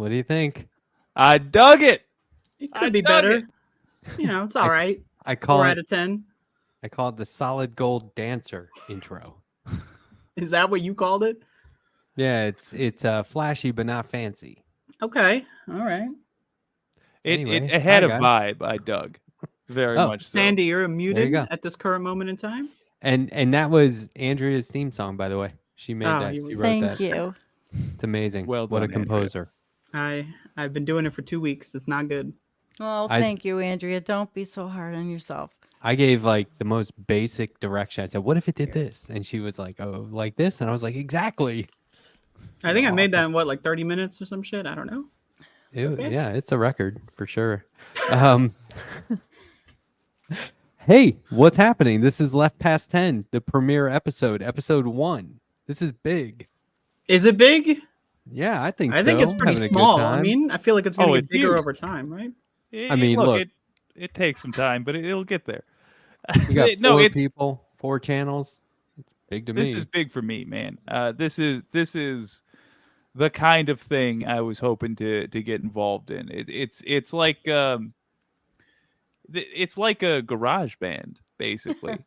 What do you think? I dug it. It could be better. It's all right. I call 4 it out of 10. I call it the solid gold dancer intro. Is that what you called it? Yeah, it's flashy but not fancy. Okay. All right. Anyway, It had hi, a guys. vibe, I dug. Very much so. Sandy, you're There muted you go. at this current moment in time. And that was Andrea's theme song, by the way. She made that. you- She wrote Thank that. you. It's amazing. Well What a done, Andrea. composer. I've been doing it for 2 weeks. It's not good. Oh, thank you, Andrea. Don't be so hard on yourself. I gave like the most basic direction. I said, "What if it did this?" And she was like, "Oh, like this?" And I was like, "Exactly." I think I made that in 30 minutes or some shit. I don't know. Okay. Yeah, it's a record for sure. Hey, what's happening? This is Left Past 10, the premiere episode 1. This is big. Is it big? Yeah, I think so. I think it's pretty Having a good small. I time. mean, I feel like it's going to it's get bigger huge. over time, right? I mean, look. It takes some time, but it'll get there. We got No, 4 it's- people, 4 channels. It's big to me. This is big for me, man. This is the kind of thing I was hoping to get involved in. It's like it's like a garage band, basically.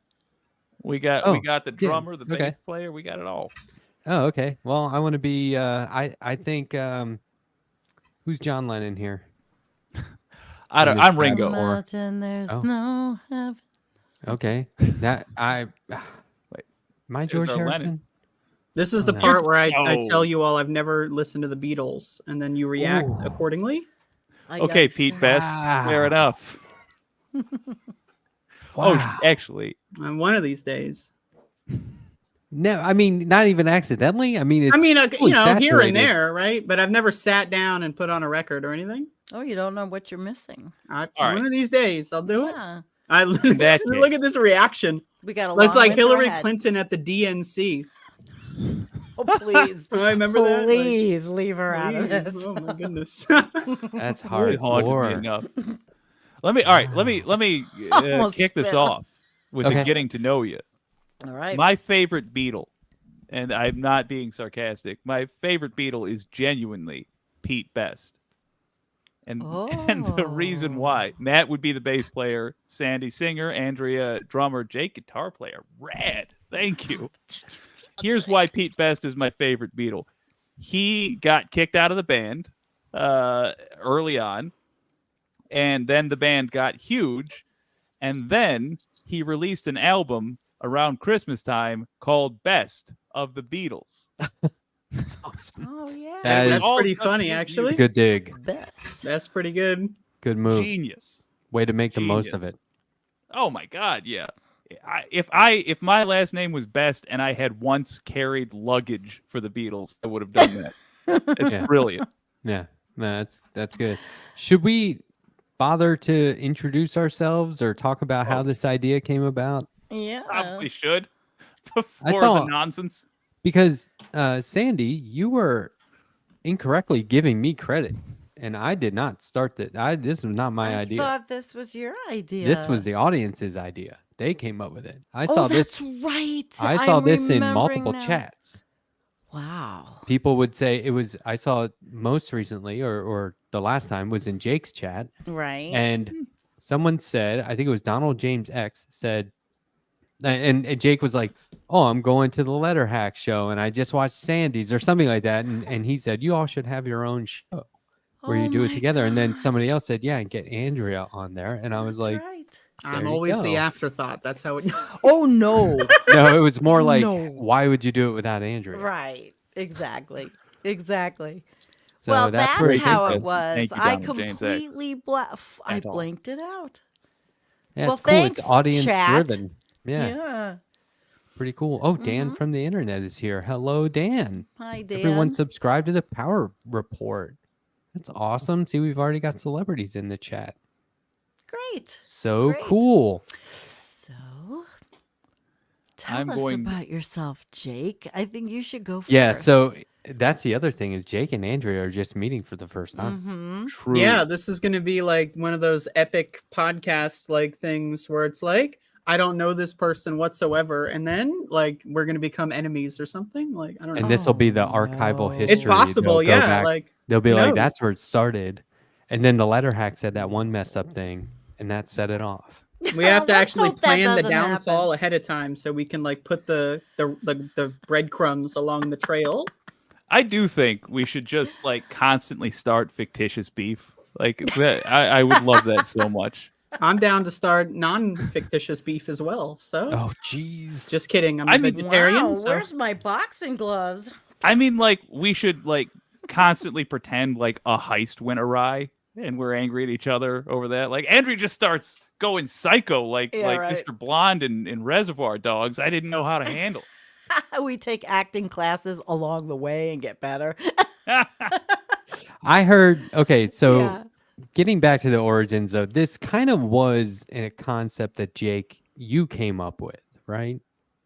we got the drummer, the bass player, we got it all. Oh, okay. Well, I want to be. I think. Who's John Lennon here? I'm Ringo. Imagine there's no heaven. Okay. That I. Wait, Am I there's George our Harrison? Lennon. This is the no. part where I No. tell you all I've never listened to the Beatles, and then you react Ooh. accordingly. Okay, Pete Best. Fair enough. Wow. Oh, actually, On one of these days. No, I mean not even accidentally. I mean, it's fully here and saturated. there, right? But I've never sat down and put on a record or anything. Oh, you don't know what you're missing. One right. of these days, I'll do it. Yeah. that Look at this reaction. We got a It's long like winter Hillary ahead. Clinton at the DNC. Oh, please. I remember that. Like, Please leave her out of please. this. Oh my goodness. That's really haunted me hardcore. enough. Let me Almost kick this spit. off with Okay. the getting to know you. All right. My favorite Beatle, and I'm not being sarcastic, my favorite Beatle is genuinely Pete Best. And the reason why, Matt would be the bass player, Sandy singer, Andrea drummer, Jake guitar player. Rad. Thank you. Here's why Pete Best is my favorite Beatle. He got kicked out of the band early on, and then the band got huge, and then he released an album around Christmas time called Best of the Beatles. That's awesome. Oh, yeah. That That's is pretty just funny, his actually. music. good dig. Best. That's pretty good. Good move. Genius. Way to make the most of Genius. it. Oh my God, yeah. If my last name was Best and I had once carried luggage for the Beatles, I would have done that. It's Yeah. brilliant. Yeah, no, that's good. Should we bother to introduce ourselves or talk about how this idea came about? Yeah. Probably should. Before saw- the nonsense. Because Sandy, you were incorrectly giving me credit, and I did not start that. This was not my I idea. thought this was your idea. This was the audience's idea. They came up with it. I Oh, saw that's this. right. I saw I'm this in remembering multiple now. chats. Wow. People would say it was. I saw it most recently, or the last time was in Jake's chat, Right. and someone said, I think it was Donald James X said, and Jake was like, "Oh, I'm going to the Letter Hack show, and I just watched Sandy's or something like that," and he said, "You all should have your own show where you Oh do it my together." And then somebody gosh. else said, "Yeah, and get Andrea on there," and I was That's like, right. I'm There you always the go. afterthought. That's how it. Oh, no. "No, it was more like, No. why would you do it without Andrea?" Right. Exactly. Exactly. So well, that's that's where it how came it from. was. Thank you, I Donald James X. completely I At all. blanked it out. Yeah, Well, it's cool. It's thanks, audience chat. driven. Yeah, Yeah. pretty cool. Oh, Dan from the internet is here. Hello, Dan. Hi, Dan. Everyone subscribe to the Power Report. That's awesome. See, we've already got celebrities in the chat. Great. So Great. cool. So, tell I'm us going- about yourself, Jake. I think you should go first. Yeah, so that's the other thing is Jake and Andrea are just meeting for the first time. Mm-hmm. True. Yeah, this is going to be like one of those epic podcast like things where it's like I don't know this person whatsoever, and then like we're going to become enemies or something. Like I don't know. And this will be the Oh, archival no. history. It's possible, They'll go yeah. back Like They'll be Who like, knows? "That's where it started," and then the letter hack said that one mess up thing, and that set it off. We have to Let's actually hope that plan the doesn't happen. downfall ahead of time so we can like put the breadcrumbs along the trail. I do think we should just like constantly start fictitious beef. Like that, I would love that so much. I'm down to start non-fictitious beef as well. So Oh, jeez. just kidding. I'm I a mean- vegetarian. Wow, so where's my boxing gloves? I mean, like we should like constantly pretend like a heist went awry and we're angry at each other over that. Like Andrew just starts going psycho, like Yeah, right. Mr. Blonde in Reservoir Dogs. I didn't know how to handle. We take acting classes along the way and get better. I heard. Okay, so Yeah. getting back to the origins of this, kind of was in a concept that Jake you came up with, right?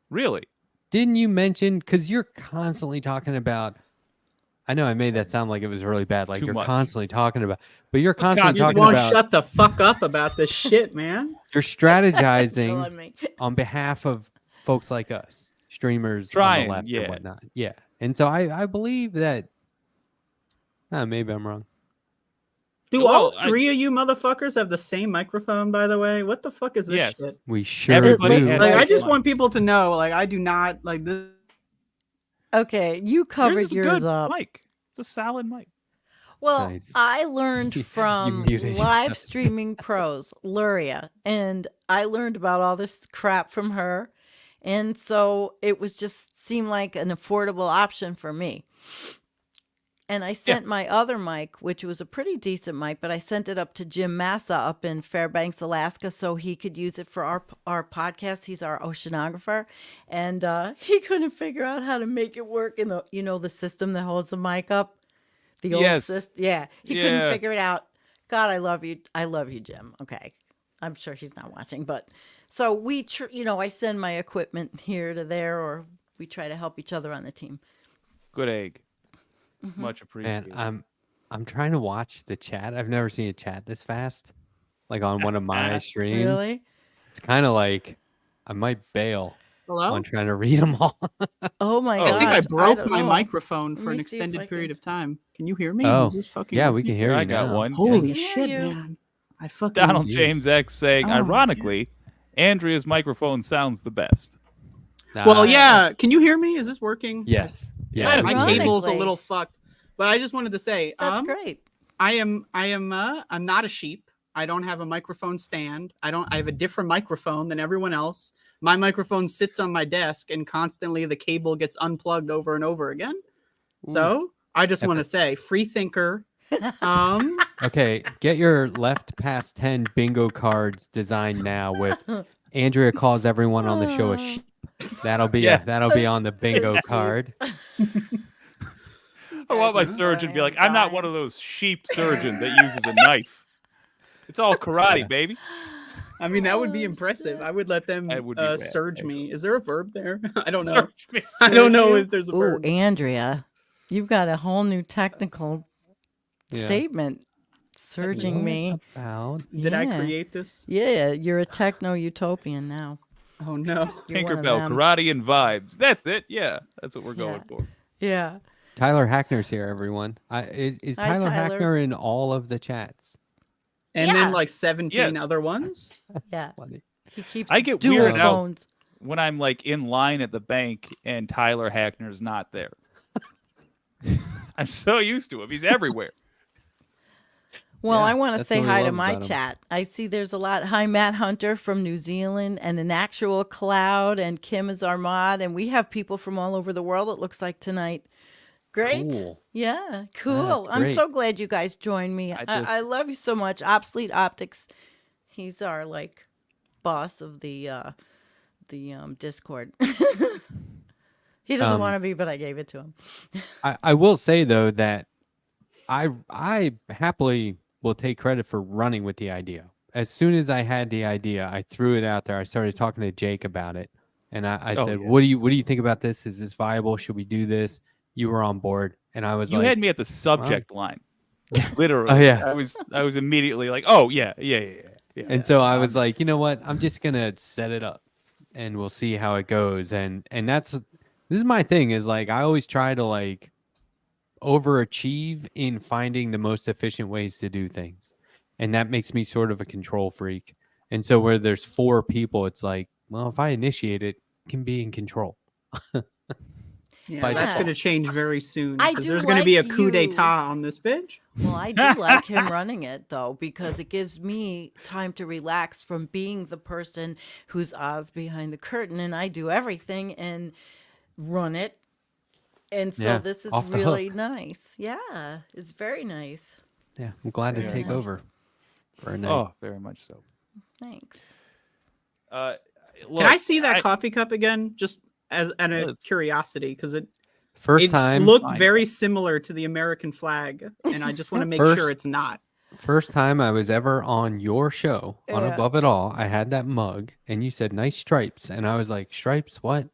Really? Didn't you mention? Because you're constantly talking about. I know I made that sound like it was really bad. Like Too you're much. constantly talking about, but you're Just constantly constantly talking won't about. shut the fuck up about this shit, man. You're strategizing Killing me. on behalf of folks like us, streamers on Trying, the left yeah. and whatnot. Yeah, and so I believe that. Maybe I'm wrong. Do Well, all I- three of you motherfuckers have the same microphone? By the way, what the fuck is this Yes. shit? We sure Everybody do. has Like, I that just one. want people to know, like, I do not like this. Okay, you Yours covered is a yours good up. mic. It's a solid mic. Well, Nice. I learned You from muted live yourself. streaming pros, Luria, and I learned about all this crap from her. And so it was just seemed like an affordable option for me. And I sent my other mic, which was a pretty decent mic, but I sent it up to Jim Massa up in Fairbanks, Alaska, so he could use it for our podcast. He's our oceanographer, and he couldn't figure out how to make it work in the the system that holds the mic up. The old Yes. system, yeah, he Yeah. couldn't figure it out. God, I love you, Jim. Okay, I'm sure he's not watching, but so we, I send my equipment here to there, or we try to help each other on the team. Good egg. Mhm. Much appreciated. Man, I'm trying to watch the chat. I've never seen a chat this fast, like on one of my streams. Really? It's kind of like I might bail Hello? on trying to read them all. Oh my Oh, gosh! I think I broke don't my know. microphone for Let an me see if I extended period can- of time. Can you hear me? Oh, Is this fucking yeah, we working? can hear Here, you I got now. one. Holy I can hear shit, you. man! I fucking Donald Jeez. James X saying, Oh, ironically, Andrea's microphone sounds the best. Well, Ah, yeah. Can you hear me? Is this working? Yes. Yeah. My Ironically. cable's a little fucked. But I just wanted to say, That's great. I'm not a sheep. I don't have a microphone stand. I have a different microphone than everyone else. My microphone sits on my desk and constantly the cable gets unplugged over and over again. So I just want to say, free thinker. Okay, get your left past 10 bingo cards designed now with Andrea calls everyone on the show a sheep. That'll be Yeah. that'll be on the bingo card. I want my Guys are surgeon to be like, dying. I'm not one of those sheep surgeon that uses a knife. It's all karate, baby. I mean, that would be Oh, impressive. shit. I would let them That would be rad, surge actually. me. Is there a verb there? I don't know. Search me. I don't know you? if there's a Ooh, verb. Andrea, you've got a whole new technical Yeah. statement. Surging What me. about? Did I Yeah. create this? Yeah, you're a techno utopian now. Oh no. You're one of Tinkerbell, them. karate, and vibes. That's it. Yeah, that's what we're going Yeah. for. Yeah. Tyler Hackner's here, everyone. Is Hi, Tyler Tyler. Hackner in all of the chats? And Yeah. then like 17 Yes. other ones. Yeah. Funny. He keeps I get dual weirded out. phones. When I'm like in line at the bank and Tyler Hackner's not there. I'm so used to him. He's everywhere. Well, Yeah, I want to that's say what we hi to love my about 'em. chat. I see there's a lot. Hi, Matt Hunter from New Zealand and an actual cloud, and Kim is our mod, and we have people from all over the world, it looks like, tonight. Great. Cool. Yeah, cool. That's I'm great. so glad you guys joined me. I I, just- I love you so much. Obsolete Optics, he's our like boss of the Discord. He doesn't want to be, but I gave it to him. I will say though that I happily will take credit for running with the idea. As soon as I had the idea, I threw it out there. I started talking to Jake about it, and I Oh, said, yeah. "What do you think about this? Is this viable? Should we do this?" You were on board, and I was You like, had me at the subject line. Literally. Oh, yeah. I was immediately like, oh yeah. and so I was like, you know what? I'm just gonna set it up, and we'll see how it goes. And this is my thing is like I always try to like overachieve in finding the most efficient ways to do things. And that makes me sort of a control freak. And so where there's 4 people, it's like, well, if I initiate it, I can be in control. Yeah, By that's default. going to change very soon. I 'cause do there's going to be a like coup you. d'etat on this bitch. Well, I do like him running it though, because it gives me time to relax from being the person who's Oz behind the curtain, and I do everything and run it. And so Yeah, this is off the really hook. nice. Yeah, it's very nice. Yeah, I'm glad to Very take nice. over for a night. Oh, very much so. Thanks. Look, Can I see that coffee cup again? Just as out of Let's- curiosity, because First it's time, looked Fine. very similar to the American flag, and I just want to make First- sure it's not. first time I was ever on your show on Yeah. Above It All. I had that mug, and you said nice stripes, and I was like, stripes, what?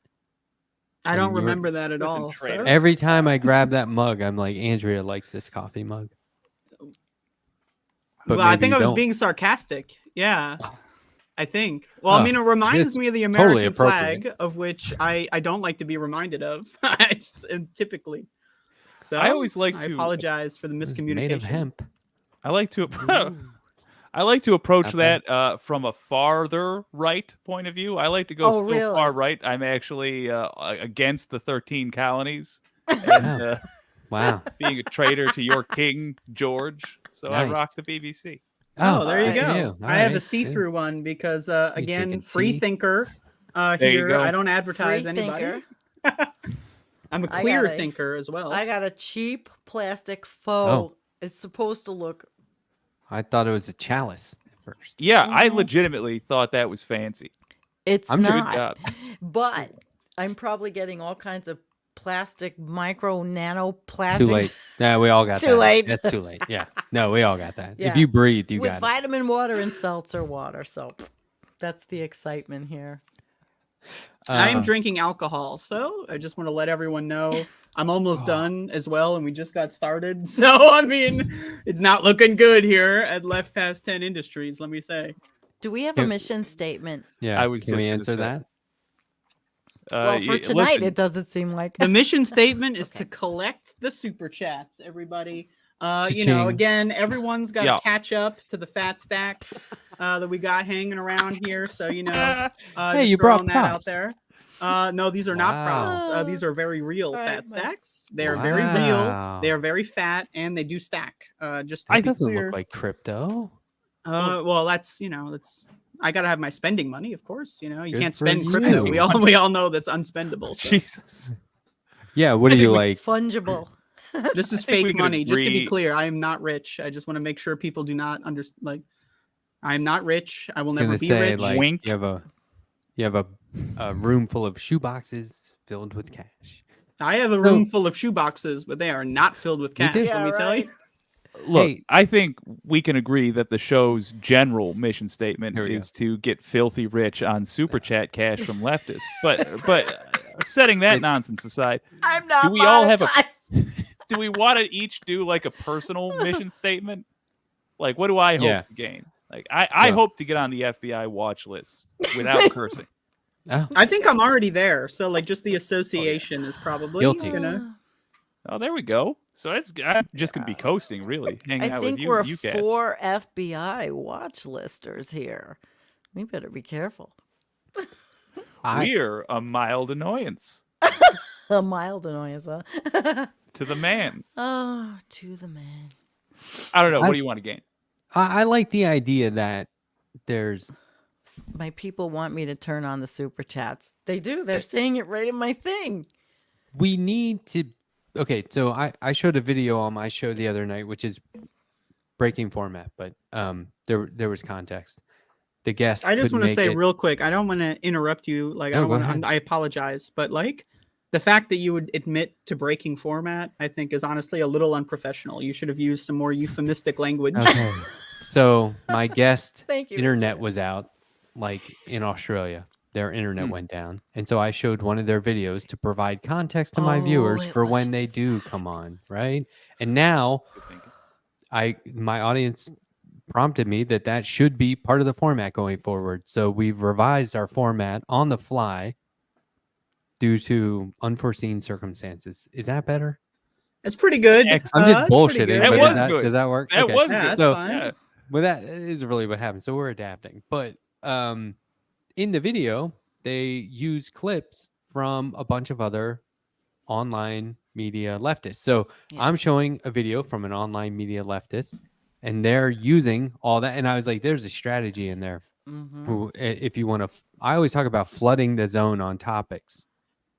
I don't And you were- remember that at Listen, all. traitor. Sir. Every time I grab that mug, I'm like, Andrea likes this coffee mug. But Well, I maybe think you I was don't. being sarcastic. Yeah, I think. Well, I Oh, mean, it reminds it's me of the totally American appropriate. flag, of which I don't like to be reminded of. Typically. So I always like I to- apologize for the It's miscommunication. made of hemp. I like to I like to approach Not bad. that from a farther right point of view. I like to go Oh, so really? far right. I'm actually against the 13 colonies and Wow. Wow. being a traitor to your king George. So I Nice. rock the BBC. Oh, there you good for go. All I have a right, see-through one because again, drinking free tea? thinker There you here. go. I don't advertise Free anybody. thinker. I'm a I queer got a- thinker as well. I got a cheap plastic faux. Oh. It's supposed to look. I thought it was a chalice at first. Yeah, I Mhm. legitimately thought that was fancy. It's I'm doing Good not. job. But I'm probably getting all kinds of plastic, micro, nano plastics. Too late. Yeah, we all got Too that. late. That's too late. Yeah. No, we all got that. Yeah. If you breathe, you with got it. vitamin water and seltzer water. So that's the excitement here. I am Uh, drinking alcohol, so I just want to let everyone know I'm almost done as well, and we just got started. So I mean, it's not looking good here at Left Past 10 Industries. Let me say. Do we have a Can- mission statement? Yeah. I was Can we just gonna answer say. that? Well, for tonight, listen, it doesn't seem like. The mission statement is Okay. to collect the super chats, everybody. You know, Cha-ching. again, everyone's got to Yeah. catch up to the fat stacks that we got hanging around here. So you know, Ah, Hey, just you brought throwing that out props. there. No, these are not props. Wow. These are very real All right, fat Mike. stacks. They are very real. Wow. They are very fat, and they do stack. Just to That be doesn't clear. look like crypto. Well, that's that's. I gotta have my spending money, of course. You know, you Good can't for spend crypto. you. We all know that's unspendable. So. Jesus. Yeah. What are you like? Fungible. This is think we fake could money. Just to be agree- clear, I am not rich. I just want to make sure people do not understand. Like, I am not rich. I will I was never gonna be say, rich. like, Wink. you have a room full of shoe boxes filled with cash. I have a room full of shoe boxes, but they are not filled with You cash. do? Let Yeah, me tell you. Look, Hey. I think we can agree that the show's general mission statement Here we is to get filthy rich on super chat cash from leftists. But setting that nonsense aside, I'm not. Do we all have a- monetized. do we want to each do like a personal mission statement? Like, what do I hope Yeah. to gain? Like, I Well- hope to get on the FBI watch list without cursing. Oh, I think I'm already there. So, like, just the association is probably Guilty. gonna. Oh, there we go. So I'm just gonna be coasting, really, hanging I out think with we're you cats. 4 FBI watch listers here. We better be careful. We're a mild annoyance A mild annoyance, huh? to the man. Oh, to the man. I don't know. What I- do you want to gain? I like the idea that there's My people want me to turn on the super chats. They do. They're saying it right in my thing. we need to. Okay, so I showed a video on my show the other night, which is breaking format, but there was context. The guest. I just couldn't want to make say it. real quick. I don't want to interrupt you. Like, I No, don't go want. ahead. I apologize, but like, the fact that you would admit to breaking format, I think, is honestly a little unprofessional. You should have used some more euphemistic language. Okay. So my guest Thank you. internet was out, like in Australia. Their internet went down, and so I showed one of their videos to provide context to my Oh, viewers it for was when they do come on, right? And now Good thinking. my audience prompted me that should be part of the format going forward. So we've revised our format on the fly due to unforeseen circumstances. Is that better? It's pretty good. Excellent. I'm just It's pretty bullshitting. good. That but was does good. Does that work? That Okay. was Yeah, good. that's So- fine. Yeah. Well, that is really what happened. So we're adapting. But in the video, they use clips from a bunch of other online media leftists. So Yeah. I'm showing a video from an online media leftist, and they're using all that. And I was like, there's a strategy in there. Mhm. If you want to, I always talk about flooding the zone on topics,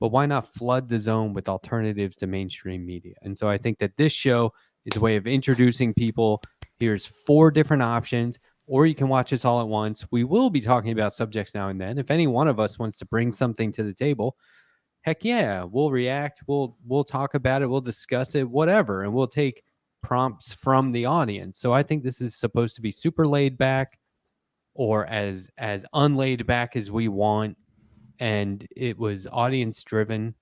but why not flood the zone with alternatives to mainstream media? And so I think that this show is a way of introducing people. Here's 4 different options, or you can watch this all at once. We will be talking about subjects now and then. If any one of us wants to bring something to the table, heck yeah, we'll react. We'll talk about it. We'll discuss it, whatever, and we'll take prompts from the audience. So I think this is supposed to be super laid back, or as unlaid back as we want, and it was audience driven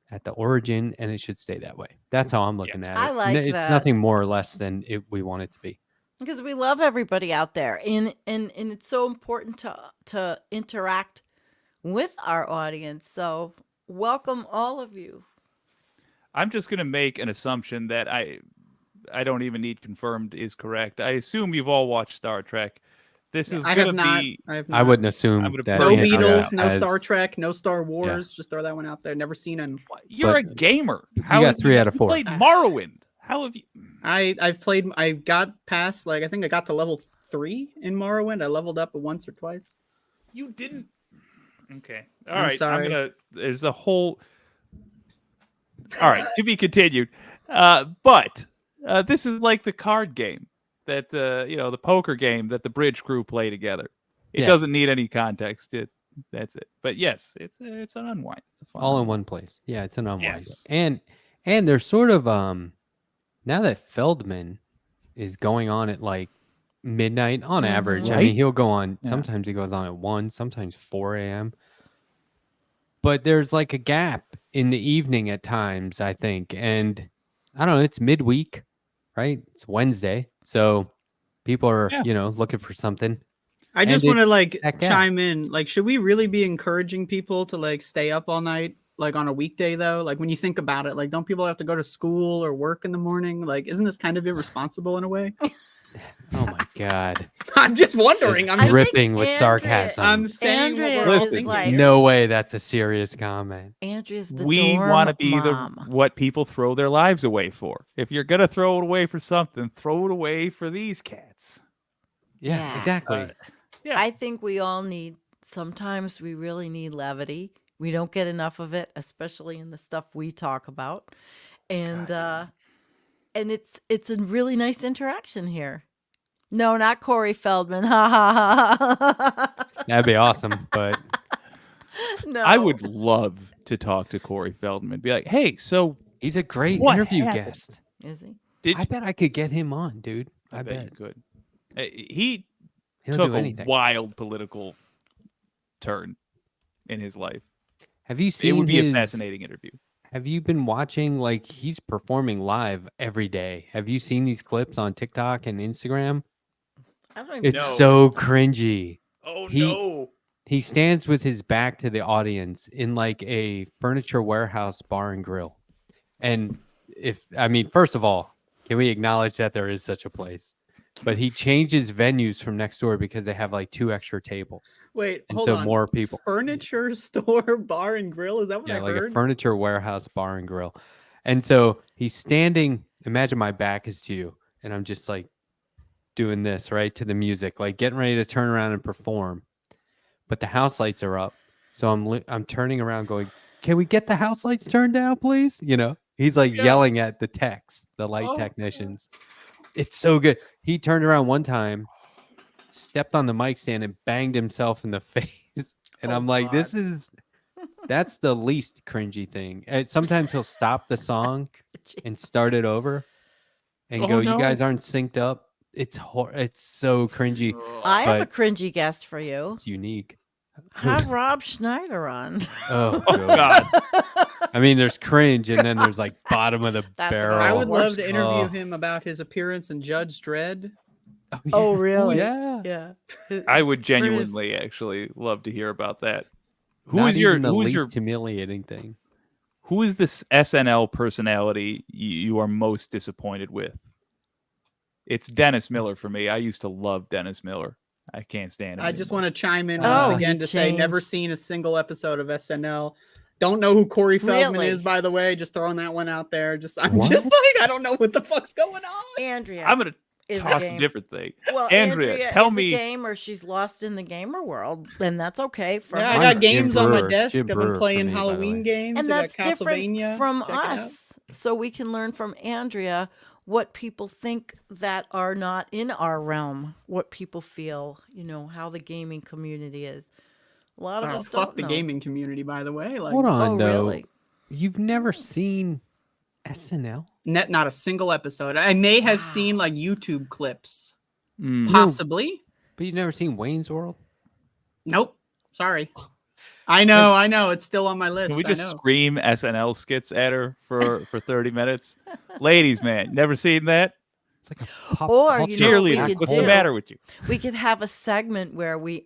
at the origin, and it should stay that way. That's how I'm looking at it. I like It's that. nothing more or less than we want it to be. Because we love everybody out there, and it's so important to interact with our audience. So welcome all of you. I'm just going to make an assumption that I don't even need confirmed is correct. I assume you've all watched Star Trek. This is I going have to not. be. I have I not. wouldn't assume would that No approve Andrea Beatles, no has- Star Trek, no Star Wars. Just throw that one out there. Never seen an. You're But a gamer. you How got have 3 out of 4. You played Morrowind. How have you? I've played. I got past I think I got to level 3 in Morrowind. I leveled up once or twice. You didn't. Okay. All I'm right. sorry. There's a whole. All right. To be continued. But this is like the card game that the poker game that the Bridge crew play together. It Yeah. doesn't need any context. That's it. But yes, it's an unwind. It's a fun all in unwind. one place. Yeah, it's an unwind. Yes. And they're sort of now that Feldman is going on at like midnight on average. I mean, Right? he'll go on. Yeah. Sometimes he goes on at 1, sometimes 4 a.m. But there's like a gap in the evening at times, I think. And I don't know, it's midweek, right? It's Wednesday. So people are, Yeah. looking for something. I just And want to it's that gap. chime in. Should we really be encouraging people to stay up all night on a weekday though? When you think about it, don't people have to go to school or work in the morning? Isn't this kind of irresponsible in a way? Oh my God. I'm just wondering. I'm I just think Dripping with Andrea- sarcasm. I'm saying what Andrea we're all is thinking like- here. No way that's a serious comment. Andrea's the We dorm want to be mom. what people throw their lives away for. If you're gonna throw it away for something, throw it away for these cats. Yeah, Yeah. exactly. Yeah. I think we all need, sometimes we really need levity. We don't get enough of it, especially in the stuff we talk about. And and it's a really nice interaction here. No, not Corey Feldman. Ha ha ha. That'd be awesome. But No. I would love to talk to Corey Feldman. Be like, hey, so he's a great What interview happened? guest. Is he? did I bet I could get him on, dude. I you bet. could. He He'll took do a anything. wild political turn in his life. Have you It seen would be a his- fascinating interview. Have you been watching, he's performing live every day? Have you seen these clips on TikTok and Instagram? I don't even It's No. so cringy. Oh He- no! He stands with his back to the audience in a furniture warehouse bar and grill. And first of all, can we acknowledge that there is such a place? But he changes venues from next door because they have 2 extra tables. Wait, And hold so on. more people. Furniture store, bar and grill. Is that what Yeah, I like a heard? furniture warehouse bar and grill. And so he's standing, imagine my back is to you, and I'm just doing this right to the music, getting ready to turn around and perform. But the house lights are up. So I'm turning around going, "Can we get the house lights turned down, please?" He's yelling at the techs, the light Oh, technicians. It's so good. He turned around one time, stepped on the mic stand and banged himself in the face. And Oh, I'm like, God. that's the least cringy thing. And sometimes he'll stop the song and start it over and Oh, go, no. "You guys aren't synced up." It's so cringy. I have a but- cringy guest for you. It's unique. Have Rob Schneider on. Oh, Oh God! there's cringe, and then there's bottom of the That's barrel. I would love worst. to interview Oh. him about his appearance in Judge Dredd. Oh, really? Yeah. Yeah. I would genuinely actually love to hear about that. Who Not is your even the who's least your humiliating thing? Who is this SNL personality you are most disappointed with? It's Dennis Miller for me. I used to love Dennis Miller. I can't stand him I just anymore. want to chime in Oh, once he again to say never changed. seen a single episode of SNL. Don't know who Corey Feldman Really? is, by the way. Just throwing that one out there. I'm What? just like, I don't know what the fuck's going on. Andrea I'm gonna is a toss a game. different thing. Well, Andrea, tell is me. a game, or she's lost in the gamer world, and that's okay for Yeah, I her. got Mine's Jim games on my Brewer. desk. Jim I've Brewer been for playing me, by the Halloween way. games. And I that's got different Castlevania. from Check it out. us. So we can learn from Andrea what people think that are not in our realm, what people feel, how the gaming community is. A lot of Oh, us fuck don't the know. gaming community, by the way. Like, Hold on, Oh, though. really? You've never seen SNL? not a single episode. I may have Wow. seen like YouTube clips, Mm. possibly. But you've never seen Wayne's World? Nope. Sorry. I know. It's still on my list. Can we I just know. scream SNL skits at her for 30 minutes? Ladies, man, never seen that? It's like a pop Or, culture you know what we Cheerleaders, could what's do? the matter with you? We could have a segment where we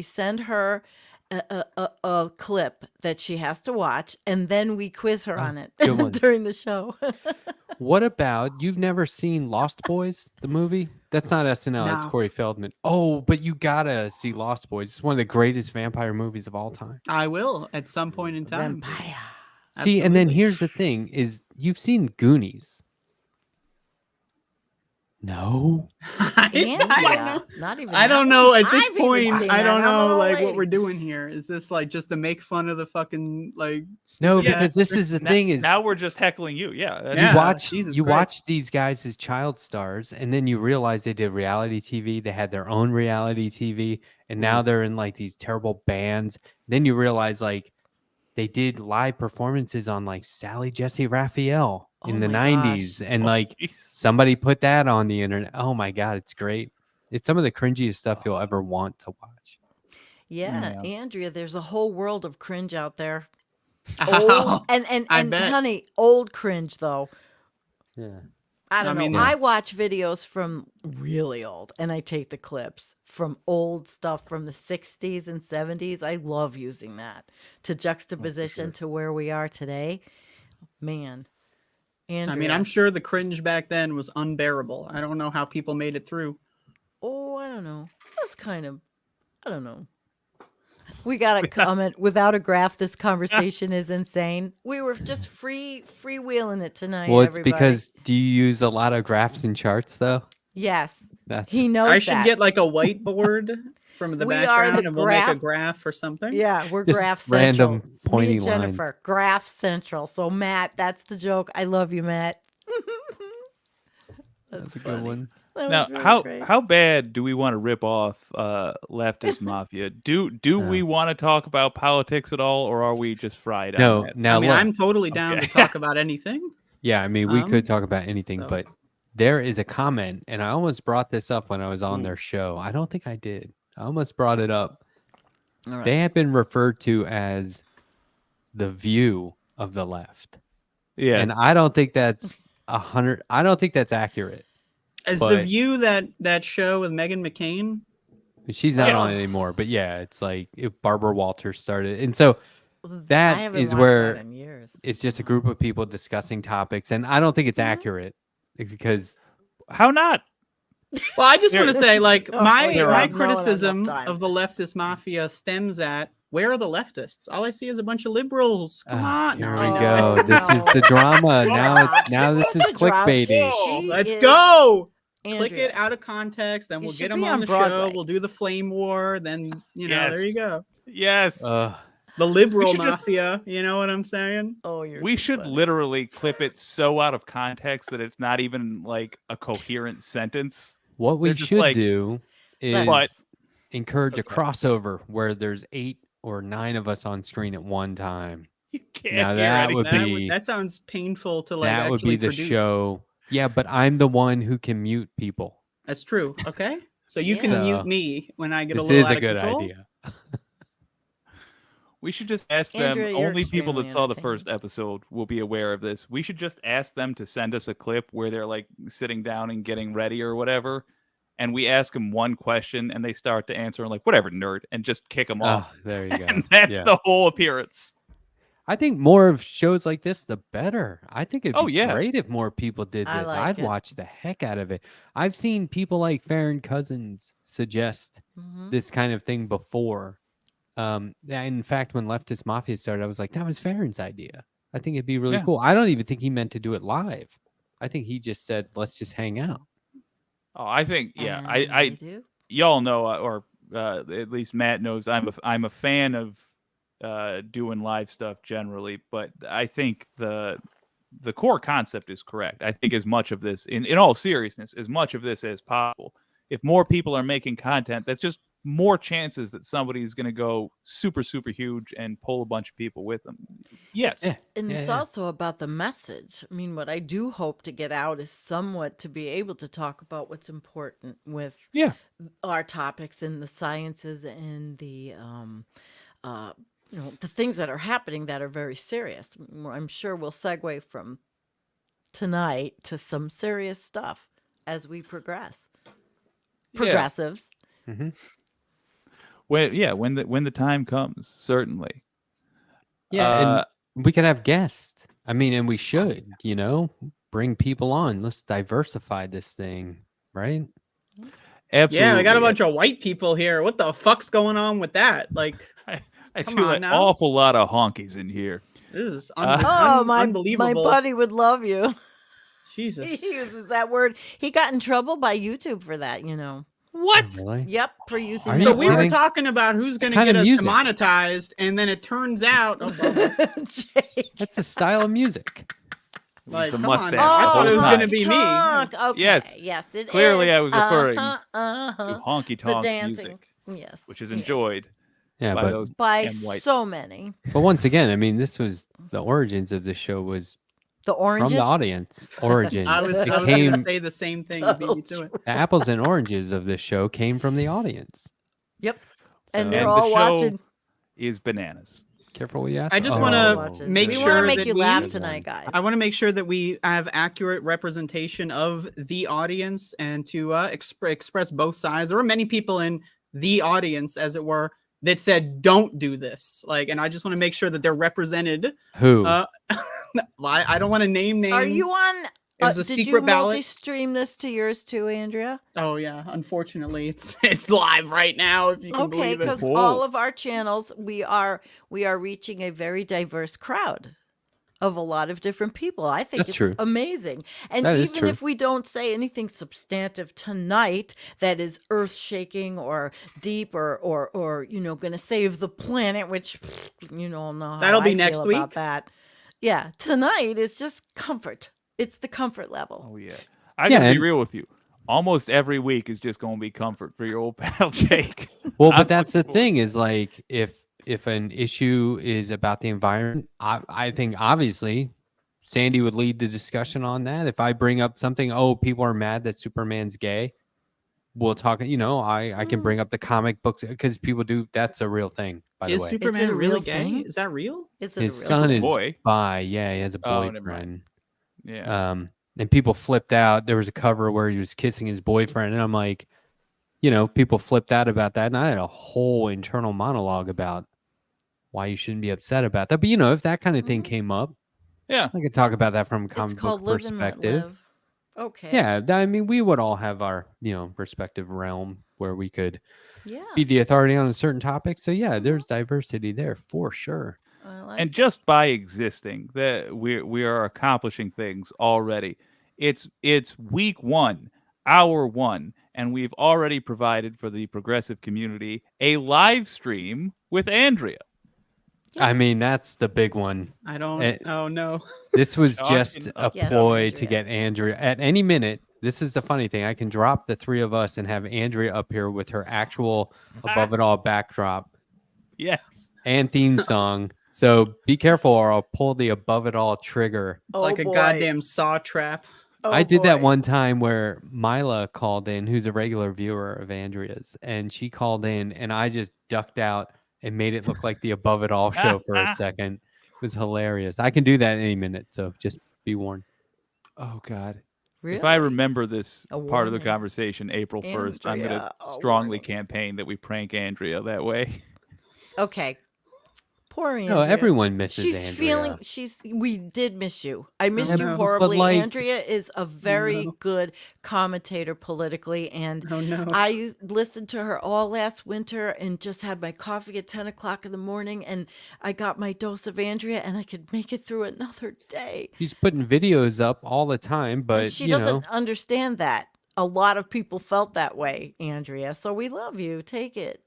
send her a clip that she has to watch, and then we quiz her Oh, on it good one. during the show. What about you've never seen Lost Boys, the movie? That's not SNL. That's No. Corey Feldman. Oh, but you gotta see Lost Boys. It's one of the greatest vampire movies of all time. I will at some point in time. Vampire. See, and then Absolutely. here's the thing: is you've seen Goonies? No. I don't Andrea, know. not even. I that don't know one. at this I've even point. seen I that. don't I'm an know old like what lady. we're doing here. Is this like just to make fun of the fucking like? No, stupid because ass- this is the thing: is Now we're just heckling you. Yeah. That's, you Yeah, watch Jesus you Christ. watch these guys as child stars, and then you realize they did reality TV. They had their own reality TV, and now they're in like these terrible bands. Then you realize like they did live performances on like Sally Jesse Raphael in Oh the my 90s, gosh. and Oh, like jeez. somebody put that on the internet. Oh my god, it's great. It's some of the cringiest stuff you'll ever want to watch. Yeah, Yeah. Andrea, there's a whole world of cringe out there. Oh, Old and I bet. honey, old cringe though. Yeah. I don't I mean, know. yeah. I watch videos from really old, and I take the clips from old stuff from the 60s and 70s. I love using that to juxtaposition to where we are today. Man, Andrea. I mean, I'm sure the cringe back then was unbearable. I don't know how people made it through. Oh, I don't know. That's kind of, I don't know. We got a comment without a graph. This conversation is insane. We were just freewheeling it tonight. Well, it's everybody. because do you use a lot of graphs and charts though? Yes, That's he knows I should that. get like a whiteboard from the We are background, the and we'll make a graph- graph or something. Yeah, we're Just Graph Central. random pointy Me and Jennifer, lines. Graph Central. So Matt, that's the joke. I love you, Matt. that's a funny. good one. That Now, was really great. how bad do we want to rip off leftist mafia? Do we want to talk about politics at all, or are we just fried on No, that? now I mean, look. I'm totally down Okay. to talk about anything. Yeah, I mean, we could Um, talk about anything, so- but there is a comment, and I almost brought this up when I was on Mm. their show. I don't think I did. I almost brought it up. All right. They have been referred to as the view of the left. Yes. And I don't think that's 100. I don't think that's accurate. Is But- the View that show with Meghan McCain? She's not Yeah. on it anymore, but yeah, it's like if Barbara Walters started. And so that I haven't is watched where that in years. it's just a group of people discussing topics. And I don't think it's Mhm. accurate because How not? Well, I just There- want to say, like, Oh, my there my are- no, not criticism enough time. of the leftist mafia stems at where are the leftists? All I see is a bunch of liberals. Come on, here no, we I know. go. This is the no. drama. Yeah. Now this is The drama. clickbaity. She Let's is- go. Click Andrea, it out of context, then You we'll should get them be on on the Broadway. show. We'll do the flame war. Then there you Yes. go. Yes. The liberal should just- mafia. You know what I'm saying? Oh, you're We too should funny. literally clip it so out of context that it's not even like a coherent sentence. What we They're just should like- do is But- encourage a Okay. crossover where there's 8 or 9 of us on screen at one time. You can't Now hear that anything. would be- That sounds painful to like That would actually be the produce. show. Yeah, but I'm the one who can mute people. That's true. Okay, so you Yeah. can So, mute me when I get a This little is out a of good control. idea. We should just ask Andrea, them. you're Only people that extremely saw the entertaining. first episode will be aware of this. We should just ask them to send us a clip where they're like sitting down and getting ready or whatever. And we ask them one question and they start to answer and like, whatever, nerd, and just kick them off. Oh, there you go. And that's Yeah. the whole appearance. I think more of shows like this, the better. I think it'd Oh, be yeah. great if more people did I this. like I'd it. watch the heck out of it. I've seen people like Farron Cousins suggest Mhm. this kind of thing before. In fact, when Leftist Mafia started, I was like, that was Farron's idea. I think it'd be really Yeah. cool. I don't even think he meant to do it live. I think he just said, let's just hang out. Oh, I think And I they do. y'all know, or at least Matt knows, I'm a fan of doing live stuff generally, but I think the core concept is correct. I think as much of this, in all seriousness, as much of this as possible. If more people are making content, that's just more chances that somebody's going to go super, super huge and pull a bunch of people with them. Yes. Yeah. And yeah, it's yeah. also about the message. I mean, what I do hope to get out is somewhat to be able to talk about what's important with Yeah. our topics in the sciences and the the things that are happening that are very serious. I'm sure we'll segue from tonight to some serious stuff as we progress. Progressives. Mhm. When the time comes, certainly. Yeah, and we could have guests. I mean, and we should, bring people on. Let's diversify this thing, right? Absolutely. Yeah, I got a bunch of white people here. What the fuck's going on with that? Like, I Come feel on an now. awful lot of honkies in here. this is Oh, my unbelievable. buddy would love you. Jesus. He uses that word. He got in trouble by YouTube for that, What? Oh, really? Yep, for using Are that you So we were kidding? talking about who's going to kind get of us music? demonetized, and then it turns out, oh, bummer. Jake. That's the style of music. Like, the come on mustache. now. I the thought it whole was time. going to be me. Honky tonk. Okay. Yes. Yes, it Clearly is. I was referring to to honky the tonk dancing. music, Yes. which is yes. enjoyed Yeah, by but those by damn whites. so many. but once again, I mean, this was the origins of the show was The from oranges. the audience. Origins. I was It going to came, say the same thing. You beat me to it. the apples and oranges of this show came from the audience. Yep. So- And they're And all the show watching. is bananas. Careful what you ask I for. just Oh. wanna Watching. make we sure want to make that you we- laugh Good tonight, one. guys. I want to make sure that we have accurate representation of the audience and to express both sides. There were many people in the audience, as it were, that said, don't do this. And I just want to make sure that they're represented. Who? I don't want to name names. Are you on? It was a did secret you ballot. multi-stream this to yours too, Andrea? Oh yeah, unfortunately, it's live right now. If you can Okay, believe it. because Whoa. all of our channels, we are reaching a very diverse crowd of a lot of different people. I think That's it's true. amazing. And That is even true. if we don't say anything substantive tonight that is earth-shaking or deep or going to save the planet, which know how That'll be I next feel about week. that. Yeah, tonight is just comfort. It's the comfort level. Oh yeah. I Yeah, gotta be and- real with you. Almost every week is just gonna be comfort for your old pal Jake. Well, I'm but that's the looking forward- thing is like if an issue is about the environment, I think obviously Sandy would lead the discussion on that. If I bring up something, oh, people are mad that Superman's gay, we'll talk. I can bring up the comic books because people do. That's a real thing, by the Is way. Superman a really real gay? thing? Is that real? It's a His real son is boy. bi. Yeah, he has a Oh, never mind. boyfriend. Yeah. And people flipped out. There was a cover where he was kissing his boyfriend, and I'm like, people flipped out about that, and I had a whole internal monologue about why you shouldn't be upset about that. But if that kind of thing came up, Yeah. I could talk about that from a It's comic called book live and let perspective. live. Okay. Yeah, I mean, we would all have our respective realm where we could Yeah. be the authority on a certain topic. So yeah, there's diversity there for sure. I like And just by existing, that we are accomplishing things already. It's week 1, hour 1, and we've already provided for the progressive community a live stream with Andrea. I mean, that's the big one. I don't. Eh, Oh no. This was Talking just a about Yes, ploy to Andrea. get Andrea at any minute. This is the funny thing. I can drop the three of us and have Andrea up here with her actual above it all backdrop Yes. and theme song. So be careful or I'll pull the above it all trigger. It's like a boy. goddamn saw trap. Oh, I did that boy. one time where Mila called in, who's a regular viewer of Andrea's, and she called in and I just ducked out and made it look like the above it all show for a second. It was hilarious. I can do that any minute, so just be warned. Oh God. Really? If I remember this A part of the warning. conversation April 1st, I'm going Andrea, to a strongly warning. campaign that we prank Andrea that way. Okay. Poor No, Andrea. everyone misses She's Andrea. we did miss you. I missed you no. But, horribly. like- Andrea is a very no. good commentator politically, and Oh no. I listened to her all last winter and just had my coffee at 10 o'clock in the morning, and I got my dose of Andrea, and I could make it through another day. She's putting videos up all the time, but And she you know, doesn't understand that. A lot of people felt that way, Andrea. So we love you. Take it.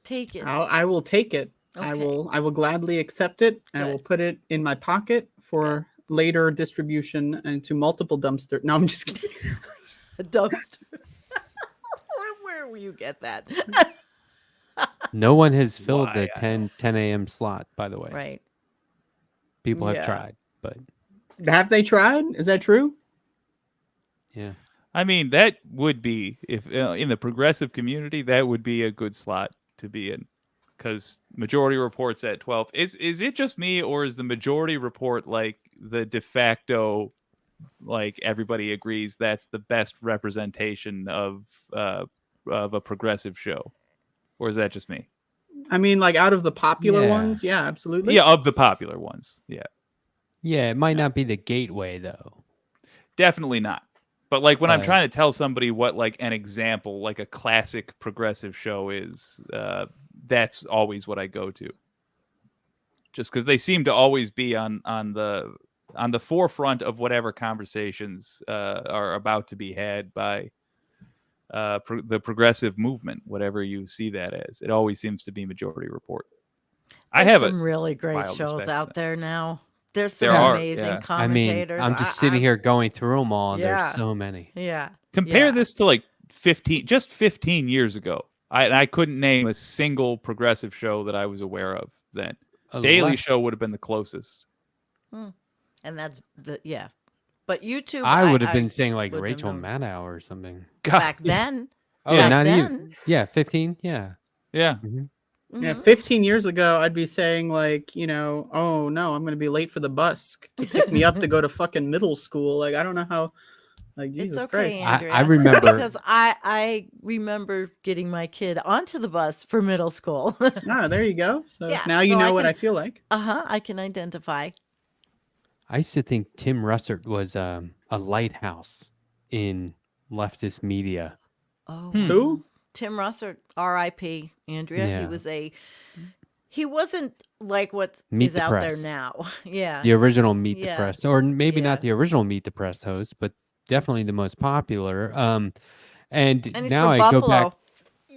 Take it. I will take it. I Okay. will gladly accept it. I will Good. put it in my pocket for later distribution into multiple dumpster. No, I'm just kidding. A dumpster. Where will you get that? no one has filled Why? the 10 a.m. slot. By the way, Right. people have Yeah. tried, but Have they tried? Is that true? yeah, I mean, that would be, if in the progressive community, that would be a good slot to be in, because Majority Report's at 12. Is it just me, or is the Majority Report like the de facto, like everybody agrees that's the best representation of a progressive show, or is that just me? I mean, like out of the popular Yeah. ones, yeah, absolutely. Yeah, of the popular ones, yeah, yeah. It might not be the gateway though. definitely not. But like when I'm Right. trying to tell somebody what like an example, like a classic progressive show is, that's always what I go to. Just because they seem to always be on the forefront of whatever conversations are about to be had by the progressive movement, whatever you see that as. It always seems to be Majority Report. I There's have some really great wild shows respect for out that. there now. There's some There are, amazing yeah. I mean, commentators. I'm just sitting here going through them all. And Yeah. There's so many. Yeah. Compare Yeah. this to like 15 years ago. I couldn't name a single progressive show that I was aware of then. Daily Lex- Show would have been the closest. And that's yeah. But YouTube, I would have been saying like wouldn't have Rachel known. Maddow or something. God, back then. Oh, Yeah. not Back even. then. Yeah, 15. Yeah. yeah. Yeah, Mhm. 15 years ago, I'd be saying like, oh no, I'm gonna be late for the bus to pick me up to go to fucking middle school. Like, I don't know how. Like, Jesus It's okay, Christ. Andrea. I remember- because I remember getting my kid onto the bus for middle school. Ah, there you go. So Yeah, now you so know I what can- I feel like. I can identify. I used to think Tim Russert was a lighthouse in leftist media. Oh, Who? Tim Russert, R.I.P. Andrea. Yeah. He wasn't like what Meet is the out there Press. now. Yeah. The original Meet the Yeah. Press, or maybe not Yeah. the original Meet the Press host, but definitely the most popular. And And he's now from I Buffalo. go back.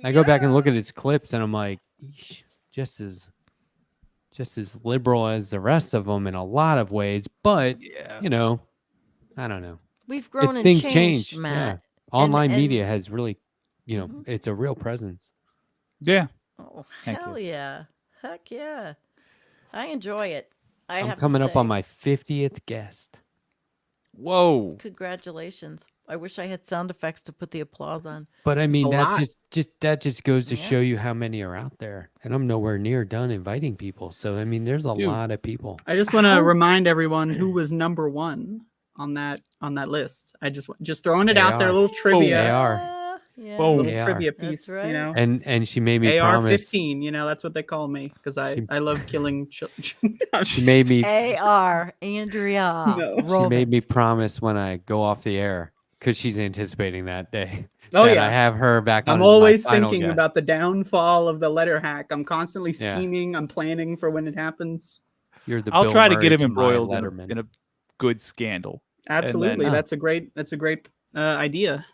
I go back and look at his clips, and I'm like, "Eesh, just as liberal as the rest of them in a lot of ways. But Yeah. I don't know. We've grown and Things changed, change. Matt. Yeah. Online and- media has really, Mhm. it's a real presence. Yeah. Oh, Thank hell you. yeah. Heck yeah. I enjoy it. I'm have to coming up say. on my 50th guest. Whoa. Congratulations. I wish I had sound effects to put the applause on. But I mean, A that lot. just goes to Yeah. show you how many are out there, and I'm nowhere near done inviting people. So I mean, there's a Dude. lot of people. I just want to How- remind everyone who was number one on that list. I just throwing it They out there, a are. little They trivia, are. Yeah. Boom. little They are. trivia That's piece. right. And she made me AR promise. 15. That's what they call me because She- I love killing children. She made me. A.R. Andrea. No. She made me Rovitz. promise when I go off the air because she's anticipating that day. Oh that yeah. I have her back on. I'm as my always final thinking guest. about the downfall of the letter hack. I'm constantly Yeah. scheming. I'm planning for when it happens. You're the. I'll Bill try to Murray get him my embroiled Letterman. in a good scandal. Absolutely, then- that's a great idea.